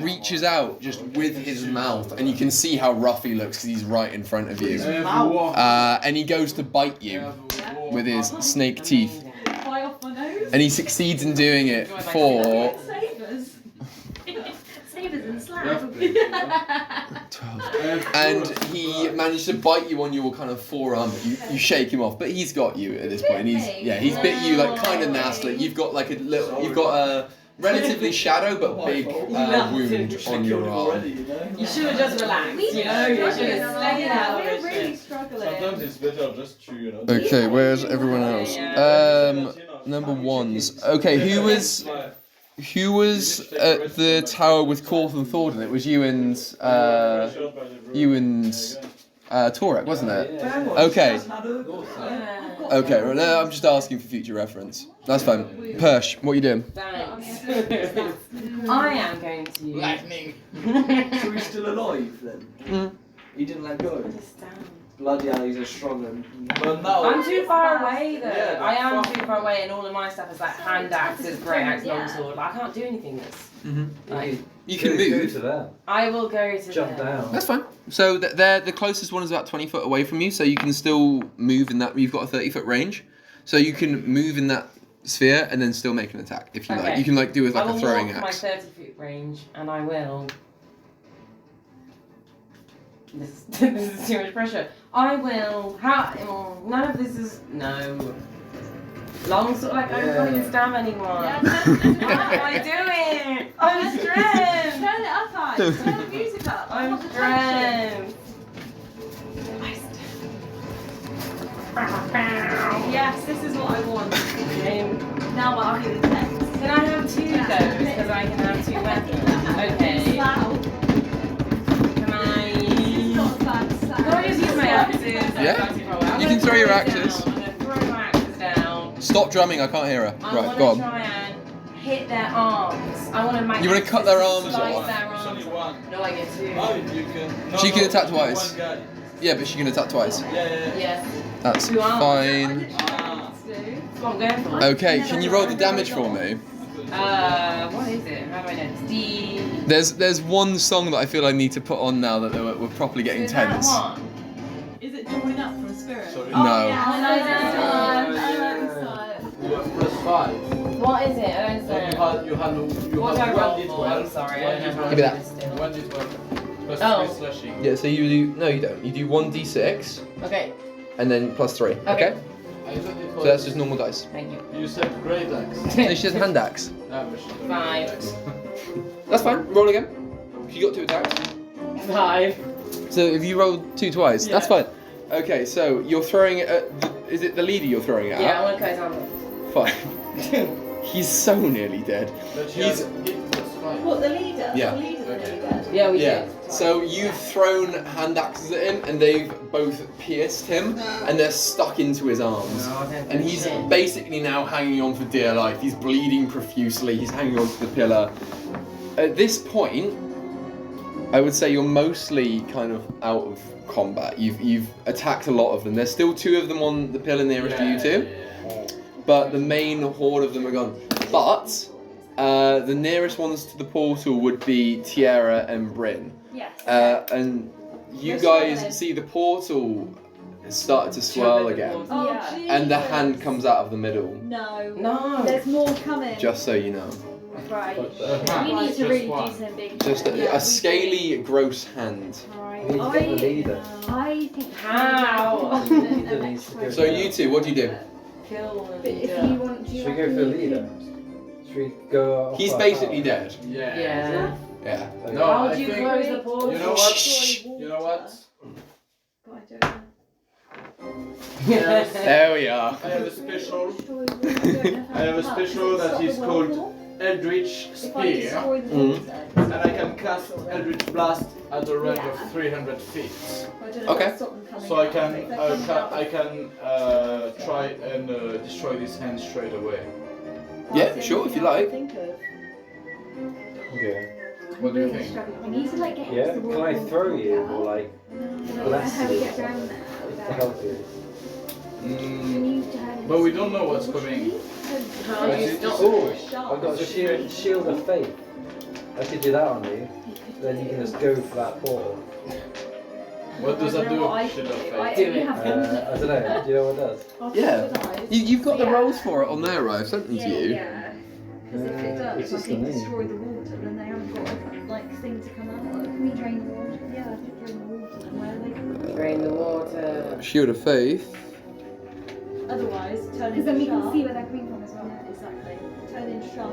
reaches out just with his mouth, and you can see how rough he looks because he's right in front of you. And he goes to bite you with his snake teeth, Fly off my nose. and he succeeds in doing it for Sabers. Sabers and slap. 12. And he managed to bite you on your kind of forearm. You shake him off, but he's got you at this point. And he's bit you like kind of nastily. You've got like you've got a relatively shallow but big wound on your arm. You should have just relaxed, you know? You should have stayed out of We're it. really struggling. Sometimes it's better just to, you know. Okay, where's everyone else? Number ones. Okay, who was at the tower with Corth and Thornton? It was you and Torek, wasn't it? Okay. Okay, well, no, I'm just asking for future reference. That's fine. Persh, what are you doing? Thanks. I am going to. Lightning. So he's still alive then? He didn't let go? Bloody hell, he's a strong one. But no. I'm too far away though. Yeah, I am too far away, and all of my stuff is like hand axes, great axe, Yeah. longsword. Like, I can't do anything this. Like, You can Go move. to them. I will go to Jump them. down. That's fine. So they're the closest one is about 20 foot away from you, so you can still move in that. You've got a 30-foot range, so you can move in that sphere and then still make an attack if you like. Okay. You can like do with I like will a throwing walk my axe. 30-foot range, and I will. This is too much pressure. I will. None of this is long. Sort like I can't even stab anyone. Yeah, What am I doing? I'm stressed. Turn it up high. Turn the music up. I'm want the tension. stressed. Yes, this is what I want. Okay. Now I'll hear the text. Can I have 2 of those? Because I can have 2 weapons. Okay. Wow. Can I? Not a bad sound. Can I just use my axes? Yeah. You can throw your axes. I'm gonna throw my axes down. Stop drumming, I can't hear her. I Right, want go to on. try and hit their arms. I want to make. You wanna cut their arms slice off? Their It's arms only one. No, I get 2. Oh, you can. No, She can no, attack only twice. One guy. Yeah, but she can attack twice. Yeah. Yes. That's 2 arms. fine. Ah. That's what I'm going for. Okay, can you roll the damage for me? What is it? How do I know? It's There's one song that I feel I need to put on now that we're properly getting is that tense. 1? Is it join up from a spirit? Sorry. No. I like this one. I like this one. You have +5. What is it? I don't Then understand. you have What do I roll 1d12. for? I'm sorry, I don't know how Give me to that. do this still. 1d12 plus Oh. 3 slashing. Yeah, so you do, no you don't. You do 1d6 Okay, and then +3, okay? I thought it So was- that's just normal dice. thank you. You said great axe. No, she has hand axe. Ah, but she doesn't 5. have axe. That's fine, roll again. She got 2 attacks. 5. So if you rolled 2 twice, that's fine. Okay, so you're throwing it at, is it the leader you're throwing it Yeah, I at? want to cut his arm off. Fine. He's so nearly dead. But she He's- has hit +5. What, the leader? Yeah. The leader's Okay. really dead. Yeah, we Yeah, did. so you've thrown hand axes at him and they've both pierced him and they're stuck into his arms. No, I don't And think he's shit. basically now hanging on for dear life. He's bleeding profusely. He's hanging on to the pillar. At this point, I would say you're mostly kind of out of combat. You've attacked a lot of them. There's still 2 of them on the pillar nearest to you two, but the main horde of them are gone. But the nearest ones to the portal would be Tiara and Bryn. Yes. And you They're guys swirling. see the portal has started to swirl again. Oh, Yeah. Jesus. And the hand comes out of the middle, No. No. There's more coming. just so you know. Right. hand, We need just to really one. do some big. Just a scaly, gross hand. Right. We need to get the leader. I think. How? The leader needs to go. So you two, what do you do? Kill the But if leader. you want, do you Should we go reckon for the you leader? Should we go off He's our basically power? dead. Yeah. Yeah. Yeah. No, How I do you think. close the portal? You know what? Shh. You know what? God, I don't know. Yes. There we are. I have a special. Destroy the wall. I don't know how I have a to special stop that the is wall called wall. Eldritch If I Spear, destroy the wall, and I can cast Eldritch Blast at a range Yeah. of 300 feet. I don't know Okay. what's stop them coming So I out, can but if they're coming out- I can try and destroy this hand straight away. Yeah, That's sure, if you anything I like. can think of. Okay. What do you Really think? struggling. We need to like get Yeah. against the Can wall I and throw pull you out. or like I don't know bless how we you get down there to without. help you? Can you turn But we into don't know what's a coming. How do you It's- stop? Oh, I've got a shield of faith. I could do that on you. Then you can just go for that portal. What does I that don't know do? what I Shield can of do. Faith? I Do only it. have I don't know. Do you know what it does? I'll Yeah. close my eyes. You've got the Yeah. rolls for it on there, right? I've sent them to you. Yeah. Because if it It's does, I just think the name. destroy the water, then they haven't got a like thing to come out of. Can we drain the water? Yeah, I think drain the water. Then where are they? Drain the water. Shield of Faith. Otherwise, turn Because then we into can see shark. where they're coming from as well. Yeah, exactly. Turn into shark.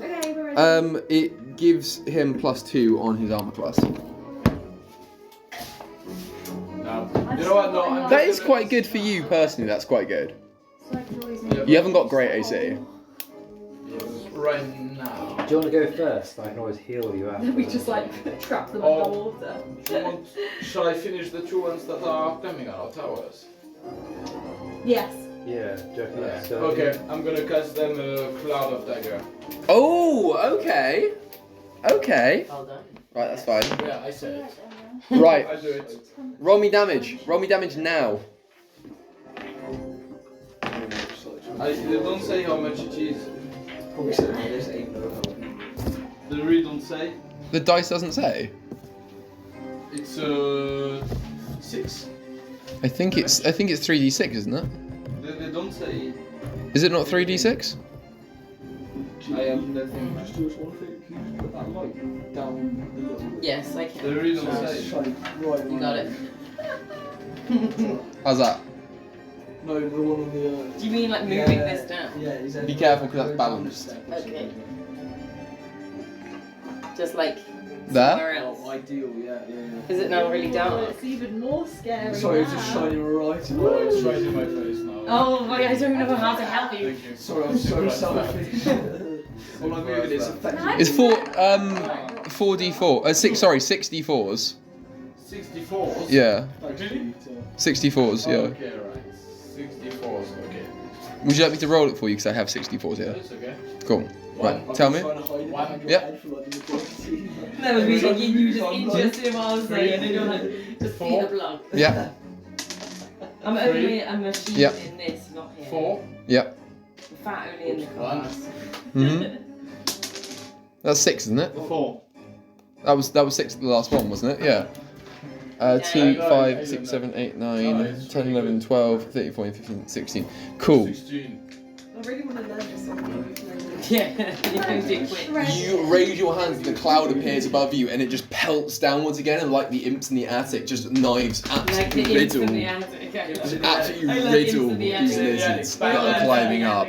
Okay, we're ready. It gives him +2 on his armor class. No. You know what? No, I'm That just is gonna- quite good for you personally. That's quite good. So I could always Yeah, You haven't got great AC. Yes, right now. Do you want to go first? I can always heal you after. Then we just like trap them Oh. underwater. Do you want, shall I finish the 2 ones that are coming out of towers? Yes. Yeah, do you reckon that's Okay, I'm gonna cast them a cloud of dagger. Oh, okay. Okay. Well done. Right, that's fine. Yeah, I said it. Right, I do it. roll me damage. Roll me damage now. They don't say how much it is. They really don't say. The dice doesn't say. It's 6. I think it's 3d6, isn't it? They don't say. Is it not 3d6? I am nothing. Yes, I They can. really don't say. You got it. How's that? No, the one on the. Do you mean like moving this down? Yeah, exactly. Be careful, 'cause that's balanced. Okay. Just like There? somewhere else. Oh, ideal, yeah. Is it now really Oh, dark? it's even more scary. Sorry, it's now. just shining right in Oh, it's right in my face now. Oh my god, I don't know how to help you. Thank you. Sorry, I'm so selfish. All I'm moving is affecting. It's 4d4. 64s. 64s? Yeah, Really? 64s. Yeah. Okay, right. 64s, okay. Would you like me to roll it for you? Because I have 64s here. That's okay. Cool. Right, tell me. Yep. That was me thinking you just interested in what I was saying and you're like, just be the block. Yeah. I'm only a machine Yep. in this, not here. 4. Yep. I'm fat only in the class. That's 6, isn't it? 4. That was 6 the last one, wasn't it? Yeah. 2, 5, 6, 7, 8, 9, 10, 11, 12, 13, 14, 15, 16. Cool. 16. I really want to learn this song. Yeah, you can do quick. You raise your hands, the cloud appears above you, and it just pelts downwards again, and like the imps in the attic, just knives Like the absolutely imps in riddle. the attic. Just absolutely I like imps riddle in the these attic. lizards that are climbing up.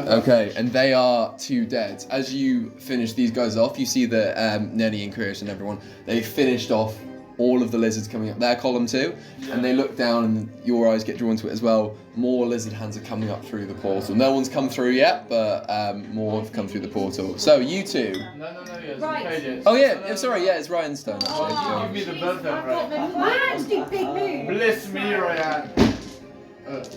Okay, and they are 2 dead. As you finish these guys off, you see that Nenny and Chris and everyone, they finished off all of the lizards coming up their column too, and they look down and your eyes get drawn to it as well. More lizard hands are coming up through the portal. No one's come through yet, but more have come through the portal. So you two. No, yes. Right. Okay, yes. Oh yeah, I'm sorry, yeah, it's Ryan's turn actually. Oh, you give me the belt then, I've got right? the plans to big move. Bless me, Ryan.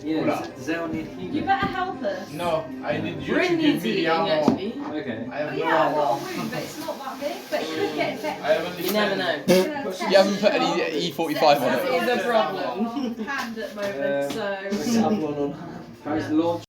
Yeah, Hola. does anyone need You healing? better help us. No, I need you Bryn to give needs me the healing ammo. actually. Okay. I have Oh no yeah, I've got a ammo. wound, but it's not that big. But it could get infected. I have only You never 10. know. You haven't put any E45 on That it. is a problem. Hand at the moment, Let's have so. one on hand. Guys, launch